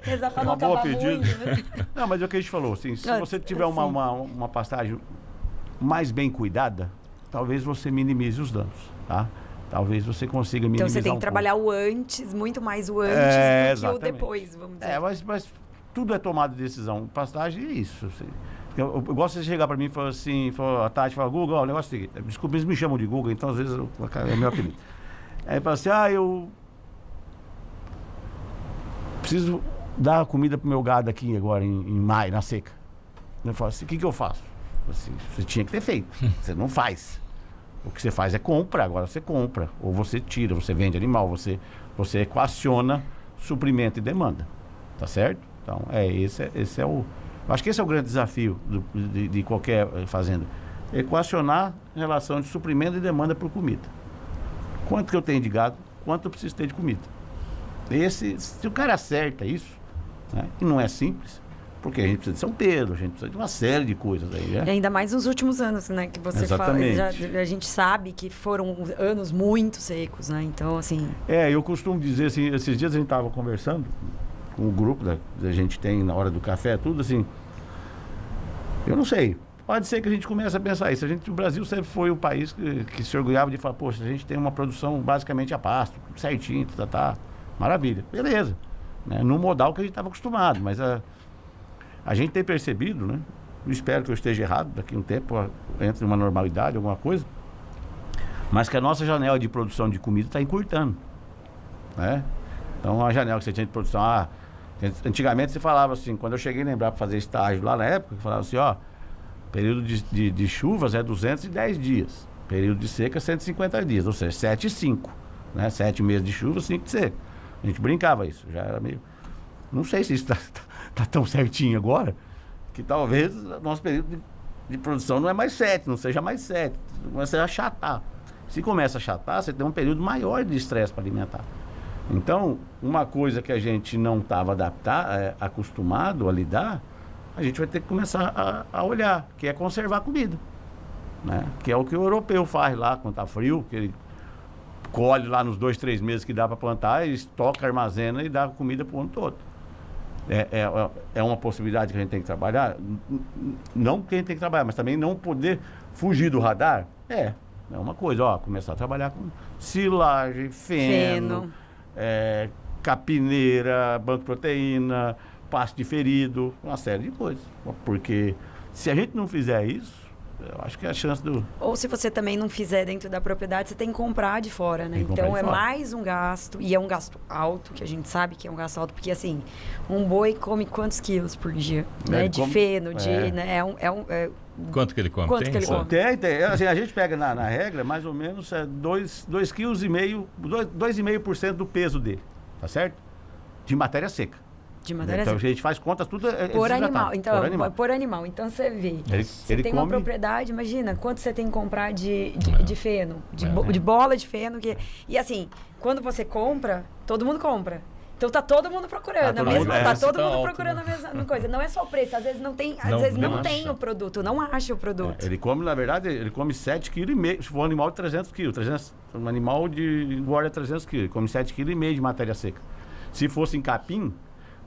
Rezar para não acabar muito, né? Não, mas é o que a gente falou, assim, se você tiver uma pastagem mais bem cuidada, talvez você minimize os danos, tá? Talvez você consiga minimizar. Então você tem que trabalhar o antes, muito mais o antes do que o depois, vamos dizer. Mas tudo é tomada de decisão. Pastagem é isso. Assim. Eu gosto de você chegar para mim e falar assim, a Tati fala, Guga, o negócio é o seguinte, desculpa, eles me chamam de Guga, então às vezes é meu apelido. Aí fala assim, eu preciso dar comida pro meu gado aqui agora em maio, na seca. Eu falo assim, o que eu faço? Assim, você tinha que ter feito, você não faz. O que você faz é compra, agora você compra, ou você tira, você vende animal, você equaciona suprimento e demanda, tá certo? Então, esse é o... Acho que esse é o grande desafio de qualquer fazenda. Equacionar a relação de suprimento e demanda por comida. Quanto que eu tenho de gado, quanto eu preciso ter de comida. Se o cara acerta isso, né, e não é simples, porque a gente precisa de São Pedro, a gente precisa de uma série de coisas aí, né? E ainda mais nos últimos anos, né? Que você fala, a gente sabe que foram anos muito secos, né? Então, assim... eu costumo dizer assim, esses dias a gente estava conversando com o grupo que a gente tem na hora do café, tudo assim, eu não sei, pode ser que a gente comece a pensar isso. O Brasil sempre foi o país que se orgulhava de falar, poxa, a gente tem uma produção basicamente a pasto, tudo certinho, tá, maravilha, beleza, né? No modal que a gente estava acostumado, mas a gente tem percebido, né? Eu espero que eu esteja errado, daqui a um tempo entre uma normalidade, alguma coisa, mas que a nossa janela de produção de comida está encurtando, né? Então a janela que você tinha de produção, antigamente você falava assim, quando eu cheguei a lembrar para fazer estágio lá na época, eu falava assim, período de chuvas é 210 dias, período de seca 150 dias, ou seja, 7 e 5, né? 7 meses de chuva, 5 de seca. A gente brincava isso, já era meio... Não sei se isso tá tão certinho agora, que talvez o nosso período de produção não é mais 7, não seja mais 7, começa a achatar. Se começa a achatar, você tem um período maior de estresse para alimentar. Então, uma coisa que a gente não estava acostumado a lidar, a gente vai ter que começar a olhar, que é conservar a comida, né? Que é o que o europeu faz lá quando está frio, que ele colhe lá nos 2, 3 meses que dá para plantar, ele estoca, armazena e dá comida para o ano todo. É uma possibilidade que a gente tem que trabalhar, não que a gente tem que trabalhar, mas também não poder fugir do radar, É uma coisa, ó, começar a trabalhar com silagem, feno. Capineira, banco de proteína, pasto de ferido, uma série de coisas. Porque se a gente não fizer isso, eu acho que a chance do... Ou se você também não fizer dentro da propriedade, você tem que comprar de fora, né? Então é mais um gasto, e é um gasto alto, que a gente sabe que é um gasto alto, porque assim, um boi come quantos quilos por dia? Né? De feno, né? Quanto que ele come? Quanto que ele come? Tem. Assim, a gente pega na regra, mais ou menos, 2,5 kg, 2,5% do peso dele, tá certo? De matéria seca. De matéria então seca. A gente faz contas tudo por animal. Então, por animal. Então você vê. Você ele tem come... uma propriedade, imagina quanto você tem que comprar de feno, de bola de feno. E assim, quando você compra, todo mundo compra. Então tá todo mundo procurando, tá todo mundo procurando a mesma coisa. Não é só o preço, às vezes não tem, não tem o produto, não acha o produto. Ele come, na verdade, ele come 7,5 kg, se for um animal de 300 kg, um animal de engorda 300 kg, ele come 7,5 kg de matéria seca. Se fosse em capim,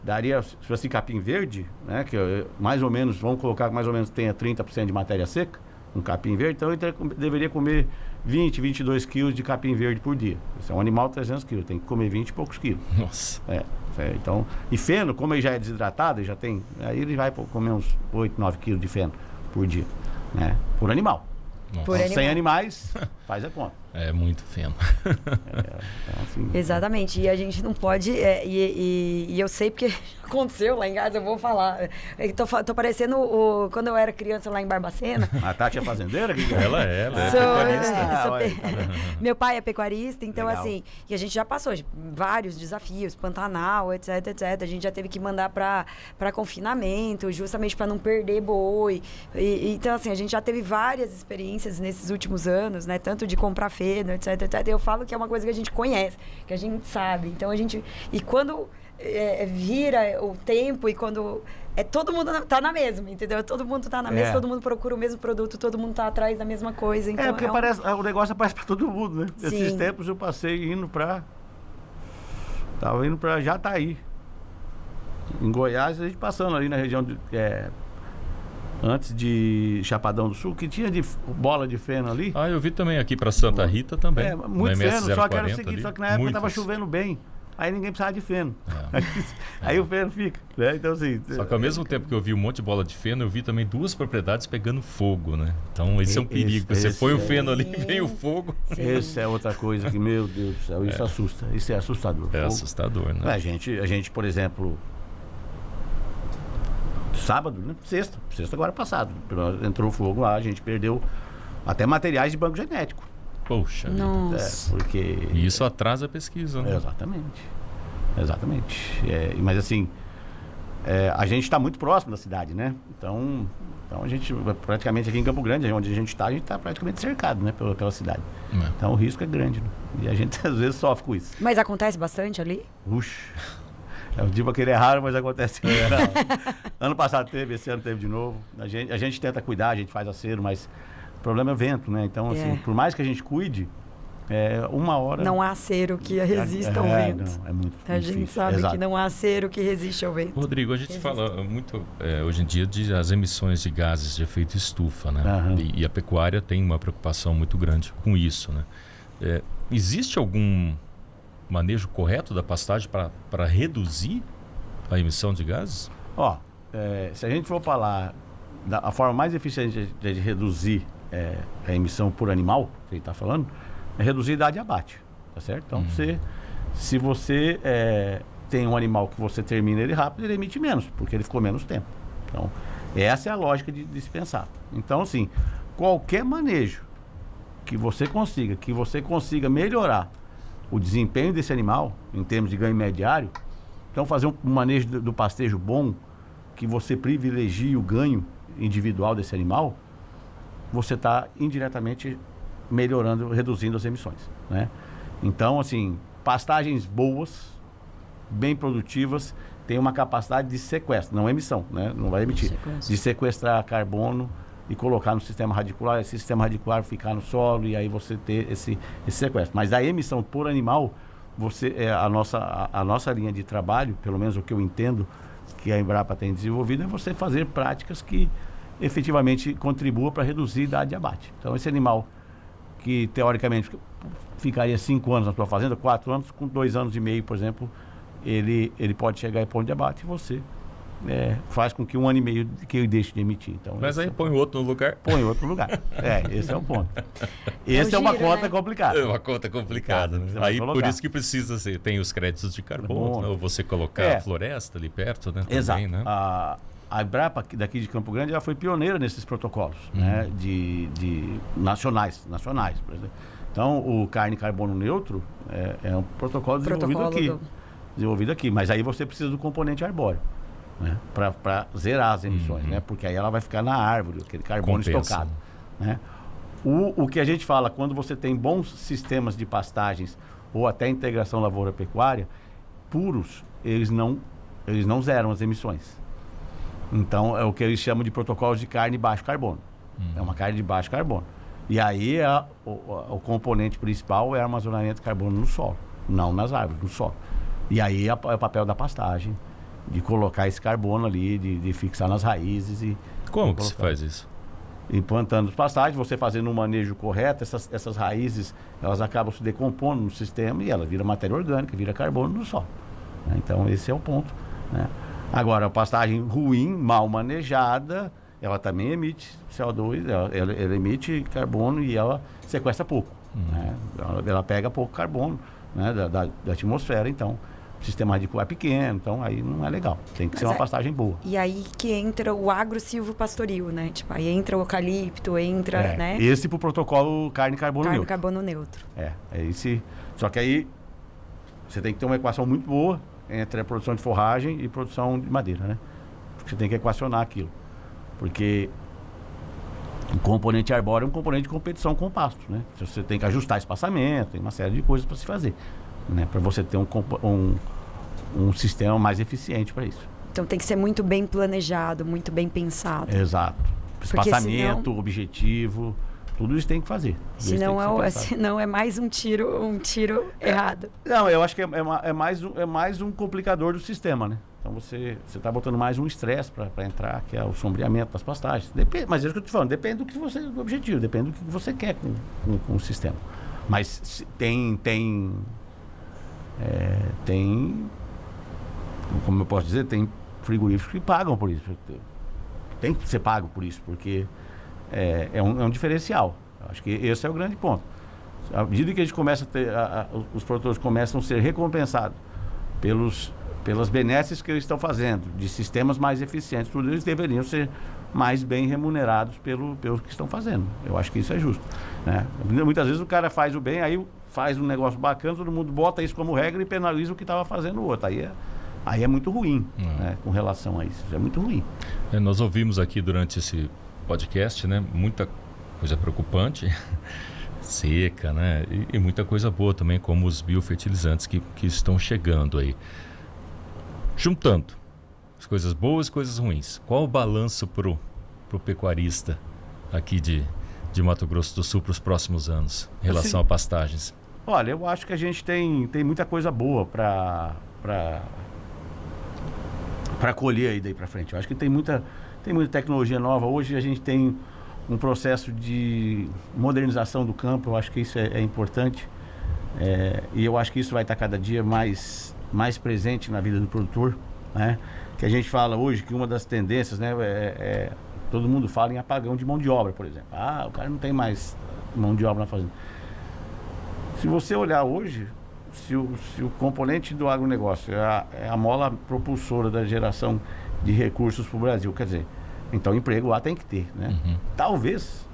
daria, se fosse em capim verde, né, que mais ou menos, vamos colocar que mais ou menos tenha 30% de matéria seca, um capim verde, então ele deveria comer 20, 22 quilos de capim verde por dia. Esse é um animal de 300 quilos, tem que comer 20 e poucos quilos. Nossa. Então, e feno, como ele já é desidratado, ele já tem, aí ele vai comer uns 8, 9 quilos de feno por dia, né? Por animal. Por então, 100 animais, faz a conta. É muito feno. Assim, exatamente. E a gente não pode... E eu sei porque aconteceu lá em casa, eu vou falar. Tô parecendo quando eu era criança lá em Barbacena. A Tati é fazendeira? Ela é pecuarista. Meu pai é pecuarista, então legal. Assim... E a gente já passou vários desafios, Pantanal, etc, etc. A gente já teve que mandar para confinamento, justamente para não perder boi. Então, assim, a gente já teve várias experiências nesses últimos anos, né? Tanto de comprar feno, etc, etc. Eu falo que é uma coisa que a gente conhece, que a gente sabe. Então, a gente... E quando vira o tempo e quando... todo mundo tá na mesma, entendeu? Todo mundo tá na mesma, todo mundo procura o mesmo produto, todo mundo tá atrás da mesma coisa. Então porque o negócio aparece pra todo mundo, né? Sim. Esses tempos eu passei tava indo pra Jataí. Em Goiás, a gente passando ali na região antes de Chapadão do Sul, que tinha de bola de feno ali. Eu vi também aqui pra Santa Rita também. Muito feno, só que era o seguinte, ali. Só que na época tava chovendo bem. Aí ninguém precisava de feno. Aí o feno fica, né? Então, assim... Só que ao mesmo tempo que eu vi um monte de bola de feno, eu vi também 2 propriedades pegando fogo, né? Então esse é um perigo. Você põe o feno ali e vem o fogo. Essa é outra coisa que, meu Deus do céu, isso assusta. Isso é assustador. É assustador, né? A gente, por exemplo... Sábado, né? Sexta agora passado. Entrou fogo lá, a gente perdeu até materiais de banco genético. Poxa. Nossa. Porque... E isso atrasa a pesquisa, né? Exatamente. Mas assim, a gente está muito próximo da cidade, né? Então a gente, praticamente aqui em Campo Grande, onde a gente está praticamente cercado, né? Pela cidade. Então o risco é grande, né? E a gente às vezes sofre com isso. Mas acontece bastante ali? Eu digo que ele é raro, mas acontece. Ano passado teve, esse ano teve de novo. A gente tenta cuidar, a gente faz acero, mas o problema é o vento, né? Então, assim, por mais que a gente cuide, uma hora... Não há acero que resista ao vento. Não, é muito a gente sabe que não há acero que resiste ao vento. Rodrigo, a gente fala muito hoje em dia das emissões de gases de efeito estufa, né? E a pecuária tem uma preocupação muito grande com isso, né? Existe algum manejo correto da pastagem para reduzir a emissão de gases? Se a gente for falar a forma mais eficiente de reduzir a emissão por animal, que ele está falando, é reduzir a idade de abate, tá certo? Então, se você tem um animal que você termina ele rápido, ele emite menos, porque ele ficou menos tempo. Então, essa é a lógica de se pensar. Então, assim, qualquer manejo que você consiga melhorar o desempenho desse animal, em termos de ganho mediário, então fazer um manejo do pastejo bom, que você privilegie o ganho individual desse animal, você está indiretamente melhorando, reduzindo as emissões, né? Então, assim, pastagens boas, bem produtivas, têm uma capacidade de sequestro, não emissão, né? Não vai emitir, de sequestrar carbono e colocar no sistema radicular, esse sistema radicular ficar no solo e aí você ter esse sequestro. Mas a emissão por animal, a nossa linha de trabalho, pelo menos o que eu entendo que a Embrapa tem desenvolvido, é você fazer práticas que efetivamente contribuam para reduzir a idade de abate. Então, esse animal que teoricamente ficaria 5 anos na sua fazenda, 4 anos, com 2 anos e meio, por exemplo, ele pode chegar em ponto de abate e você faz com que 1 ano e meio que ele deixe de emitir. Então, mas aí põe outro no lugar. Põe outro lugar. Esse é o ponto. Esse é uma conta complicada. É uma conta complicada, né? Aí por isso que precisa ser, tem os créditos de carbono, né? Ou você colocar a floresta ali perto, né? Exato. Também, né? A Embrapa daqui de Campo Grande, ela foi pioneira nesses protocolos, né? De nacionais, por exemplo. Então, o carne carbono neutro é um protocolo desenvolvido aqui. Mas aí você precisa do componente arbóreo, né? Para zerar as emissões, né? Porque aí ela vai ficar na árvore, aquele carbono estocado, né? O que a gente fala, quando você tem bons sistemas de pastagens ou até integração lavoura-pecuária, puros, eles não zeram as emissões. Então, é o que eles chamam de protocolos de carne baixo carbono. É uma carne de baixo carbono. E aí, o componente principal é o armazenamento de carbono no solo, não nas árvores, no solo. E aí, é o papel da pastagem, de colocar esse carbono ali, de fixar nas raízes. Como que se faz isso? Implantando as pastagens, você fazendo um manejo correto, essas raízes, elas acabam se decompondo no sistema e ela vira matéria orgânica, vira carbono no solo. Né? Então, esse é o ponto, né? Agora, a pastagem ruim, mal manejada, ela também emite CO2, ela emite carbono e ela sequestra pouco. Né? Ela pega pouco carbono, né, da atmosfera, então o sistema radicular é pequeno, então aí não é legal. Tem que ser uma pastagem boa. E aí que entra o agro-silvopastoril, né? Tipo, aí entra o eucalipto, entra, né? Esse pro protocolo carne carbono neutro. Carbono neutro. É esse. Só que aí você tem que ter uma equação muito boa entre a produção de forragem e produção de madeira, né? Porque você tem que equacionar aquilo. Porque o componente arbóreo é um componente de competição com o pasto, né? Você tem que ajustar espaçamento, tem uma série de coisas para se fazer, né? Para você ter um sistema mais eficiente para isso. Então tem que ser muito bem planejado, muito bem pensado. Exato. Espaçamento, objetivo, tudo isso tem que fazer. Senão é mais um tiro errado. Não, eu acho que é mais um complicador do sistema, né? Então você está botando mais um estresse para entrar, que é o sombreamento das pastagens. Mas é isso que eu estou falando, depende do objetivo, depende do que você quer com o sistema. Mas tem, como eu posso dizer, tem frigoríficos que pagam por isso. Tem que ser pago por isso, porque é um diferencial. Eu acho que esse é o grande ponto. À medida que a gente começa a ter, os produtores começam a ser recompensados pelas benesses que eles estão fazendo, de sistemas mais eficientes, tudo eles deveriam ser mais bem remunerados pelo que estão fazendo. Eu acho que isso é justo, né? Muitas vezes o cara faz o bem, aí faz um negócio bacana, todo mundo bota isso como regra e penaliza o que estava fazendo o outro. Aí é muito ruim, né, com relação a isso. É muito ruim. Nós ouvimos aqui durante esse podcast, né, muita coisa preocupante, seca, né, e muita coisa boa também, como os biofertilizantes que estão chegando aí. Juntando as coisas boas e coisas ruins, qual o balanço pro pecuarista aqui de Mato Grosso do Sul para os próximos anos, em relação a pastagens? Olha, eu acho que a gente tem muita coisa boa para colher aí daí para frente. Eu acho que tem muita tecnologia nova. Hoje a gente tem um processo de modernização do campo, eu acho que isso é importante. E eu acho que isso vai estar cada dia mais presente na vida do produtor, né? Que a gente fala hoje que uma das tendências, né, todo mundo fala em apagão de mão de obra, por exemplo. O cara não tem mais mão de obra na fazenda. Se você olhar hoje, se o componente do agronegócio é a mola propulsora da geração de recursos para o Brasil, quer dizer, então emprego lá tem que ter, né? Talvez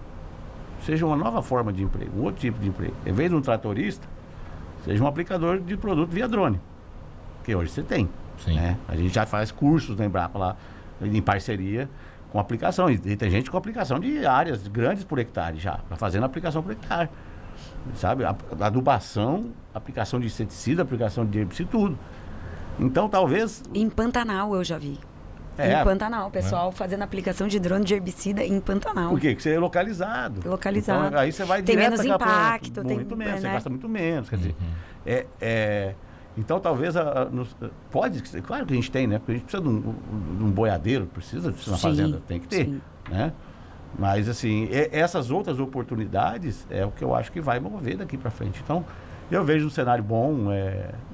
seja uma nova forma de emprego, um outro tipo de emprego. Em vez de um tratorista, seja um aplicador de produto via drone, que hoje você tem. Né? A gente já faz cursos na Embrapa lá, em parceria com aplicação. E tem gente com aplicação de áreas grandes por hectare já, fazendo aplicação por hectare. Sabe? Adubação, aplicação de inseticida, aplicação de herbicida, tudo. Então, talvez... Em Pantanal eu já vi. Em Pantanal, o pessoal fazendo aplicação de drone de herbicida em Pantanal. Por quê? Porque você é localizado. Localizado. Então, aí você vai tem direto menos impacto. Muito menos, você gasta muito menos. Quer dizer, então, talvez, pode, claro que a gente tem, né? Porque a gente precisa de um boiadeiro, precisa disso na fazenda, tem que ter, né? Mas, assim, essas outras oportunidades é o que eu acho que vai mover daqui para frente. Então, eu vejo um cenário bom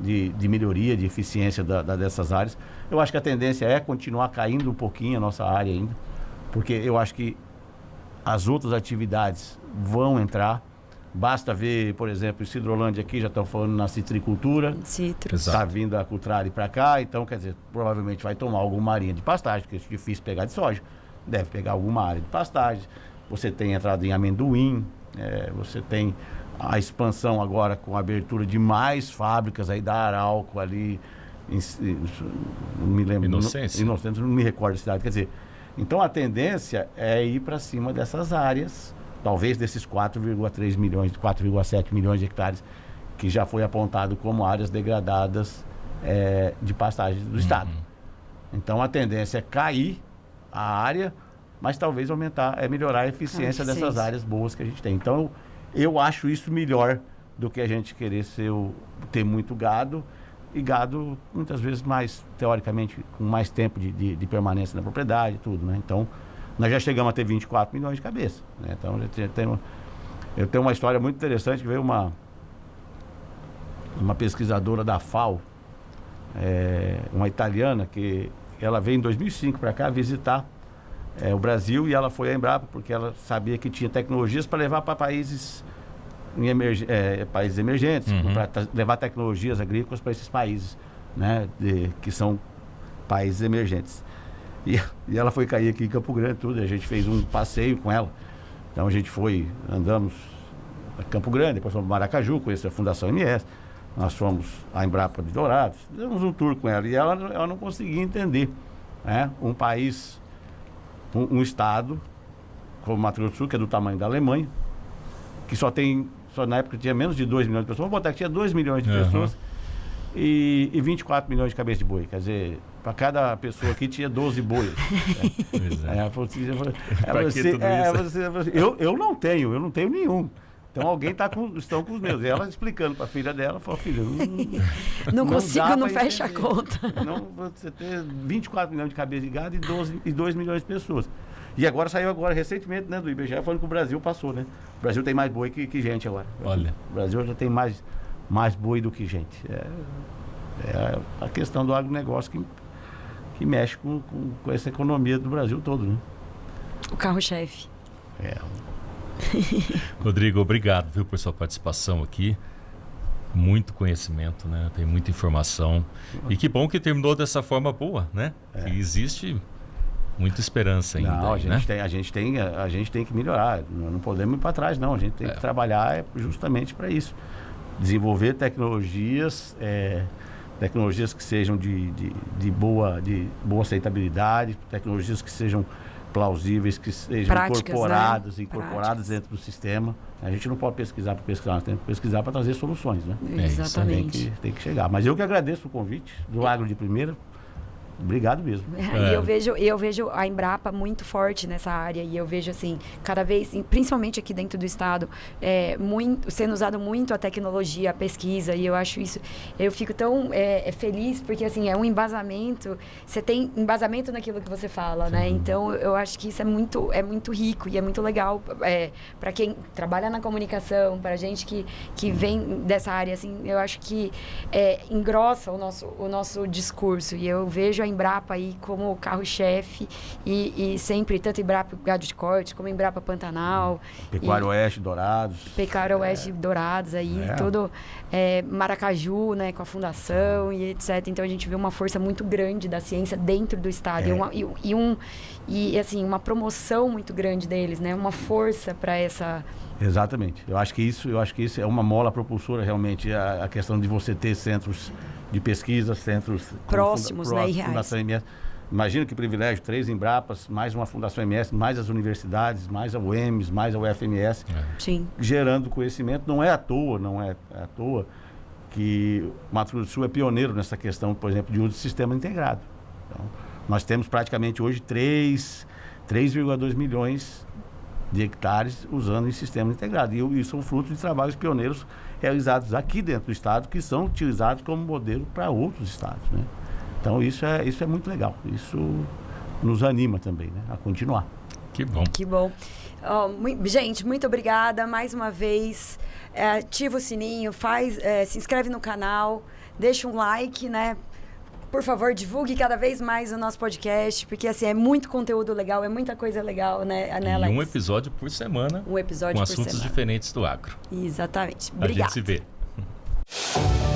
de melhoria, de eficiência dessas áreas. Eu acho que a tendência é continuar caindo um pouquinho a nossa área ainda, porque eu acho que as outras atividades vão entrar. Basta ver, por exemplo, em Sidrolândia aqui, já estão falando na citricultura. Citros. Está vindo a Cutrale para cá, então, quer dizer, provavelmente vai tomar alguma área de pastagem, porque é difícil pegar de soja. Deve pegar alguma área de pastagem. Você tem entrada em amendoim, você tem a expansão agora com a abertura de mais fábricas aí da Arauco ali, não me lembro. Inocência, não me recordo da cidade. Quer dizer, então a tendência é ir para cima dessas áreas, talvez desses 4,3 milhões, 4,7 milhões de hectares que já foi apontado como áreas degradadas de pastagem do estado. Então a tendência é cair a área, mas talvez melhorar a eficiência dessas áreas boas que a gente tem. Então eu acho isso melhor do que a gente querer ter muito gado, e gado muitas vezes mais, teoricamente, com mais tempo de permanência na propriedade e tudo, né? Então nós já chegamos a ter 24 milhões de cabeça, né? Então eu tenho uma história muito interessante, que veio uma pesquisadora da FAO, uma italiana, que ela veio em 2005 para cá visitar o Brasil, e ela foi à Embrapa porque ela sabia que tinha tecnologias para levar para países emergentes, para levar tecnologias agrícolas para esses países, né, que são países emergentes. E ela foi cair aqui em Campo Grande, tudo, a gente fez um passeio com ela. Então a gente andamos a Campo Grande, depois fomos para Maracaju, conhecemos a Fundação MS, nós fomos à Embrapa de Dourados, demos um tour com ela, e ela não conseguia entender, né, um país, um estado como Mato Grosso do Sul, que é do tamanho da Alemanha, que só na época tinha menos de 2 milhões de pessoas, vamos botar que tinha 2 milhões de pessoas, e 24 milhões de cabeças de boi. Quer dizer, para cada pessoa aqui tinha 12 bois. Eu não tenho nenhum. Então alguém estão com os meus. E ela explicando para a filha dela, falou: filha, não consigo, não fecha a conta. Não, você ter 24 milhões de cabeças de gado e 2 milhões de pessoas. E agora saiu recentemente, né, do IBGE, falando que o Brasil passou, né? O Brasil tem mais boi que gente agora. Olha. O Brasil já tem mais boi do que gente. É a questão do agronegócio que mexe com essa economia do Brasil todo, né? O carro-chefe. Rodrigo, obrigado, viu, por sua participação aqui. Muito conhecimento, né? Tem muita informação. E que bom que terminou dessa forma boa, né? Que existe muita esperança ainda. Não, a gente tem que melhorar. Não podemos ir para trás, não. A gente tem que trabalhar justamente para isso. Desenvolver tecnologias que sejam de boa aceitabilidade, tecnologias que sejam plausíveis, que sejam incorporadas dentro do sistema. A gente não pode pesquisar para pesquisar, nós temos que pesquisar para trazer soluções, né? Exatamente. Tem que chegar. Mas eu que agradeço o convite do Agro de Primeira. Obrigado mesmo. E eu vejo a Embrapa muito forte nessa área, e eu vejo assim, cada vez, principalmente aqui dentro do estado, sendo usado muito a tecnologia, a pesquisa, e eu acho isso, eu fico tão feliz, porque assim, é um embasamento, você tem embasamento naquilo que você fala, né? Então eu acho que isso é muito rico e é muito legal para quem trabalha na comunicação, para gente que vem dessa área, assim, eu acho que engrossa o nosso discurso, e eu vejo a Embrapa aí como carro-chefe e sempre, tanto Embrapa Gado de Corte, como Embrapa Pantanal. Pecuária Oeste, Dourados. Pecuária Oeste, Dourados aí, todo Maracaju, né, com a fundação e etc. Então a gente vê uma força muito grande da ciência dentro do estado e assim, uma promoção muito grande deles, né, uma força para essa... Exatamente. Eu acho que isso é uma mola propulsora realmente, a questão de você ter centros de pesquisa, centros próximos, né, e reais. Fundação MS. Imagina que privilégio, 3 Embrapas, mais uma Fundação MS, mais as universidades, mais a UEMS, mais a UFMS, Sim. gerando conhecimento. Não é à toa que o Mato Grosso do Sul é pioneiro nessa questão, por exemplo, de uso de sistema integrado. Então, nós temos praticamente hoje 3,2 milhões de hectares usando em sistema integrado. E são frutos de trabalhos pioneiros realizados aqui dentro do estado, que são utilizados como modelo para outros estados, né? Então isso é muito legal. Isso nos anima também, né, a continuar. Que bom. Que bom. Gente, muito obrigada mais uma vez. Ativa o sininho, se inscreve no canal, deixa um like, né? Por favor, divulgue cada vez mais o nosso podcast, porque assim, é muito conteúdo legal, é muita coisa legal, né, E um episódio por semana. Um episódio com por assuntos semana. diferentes do agro. Exatamente. A Obrigada. gente se vê.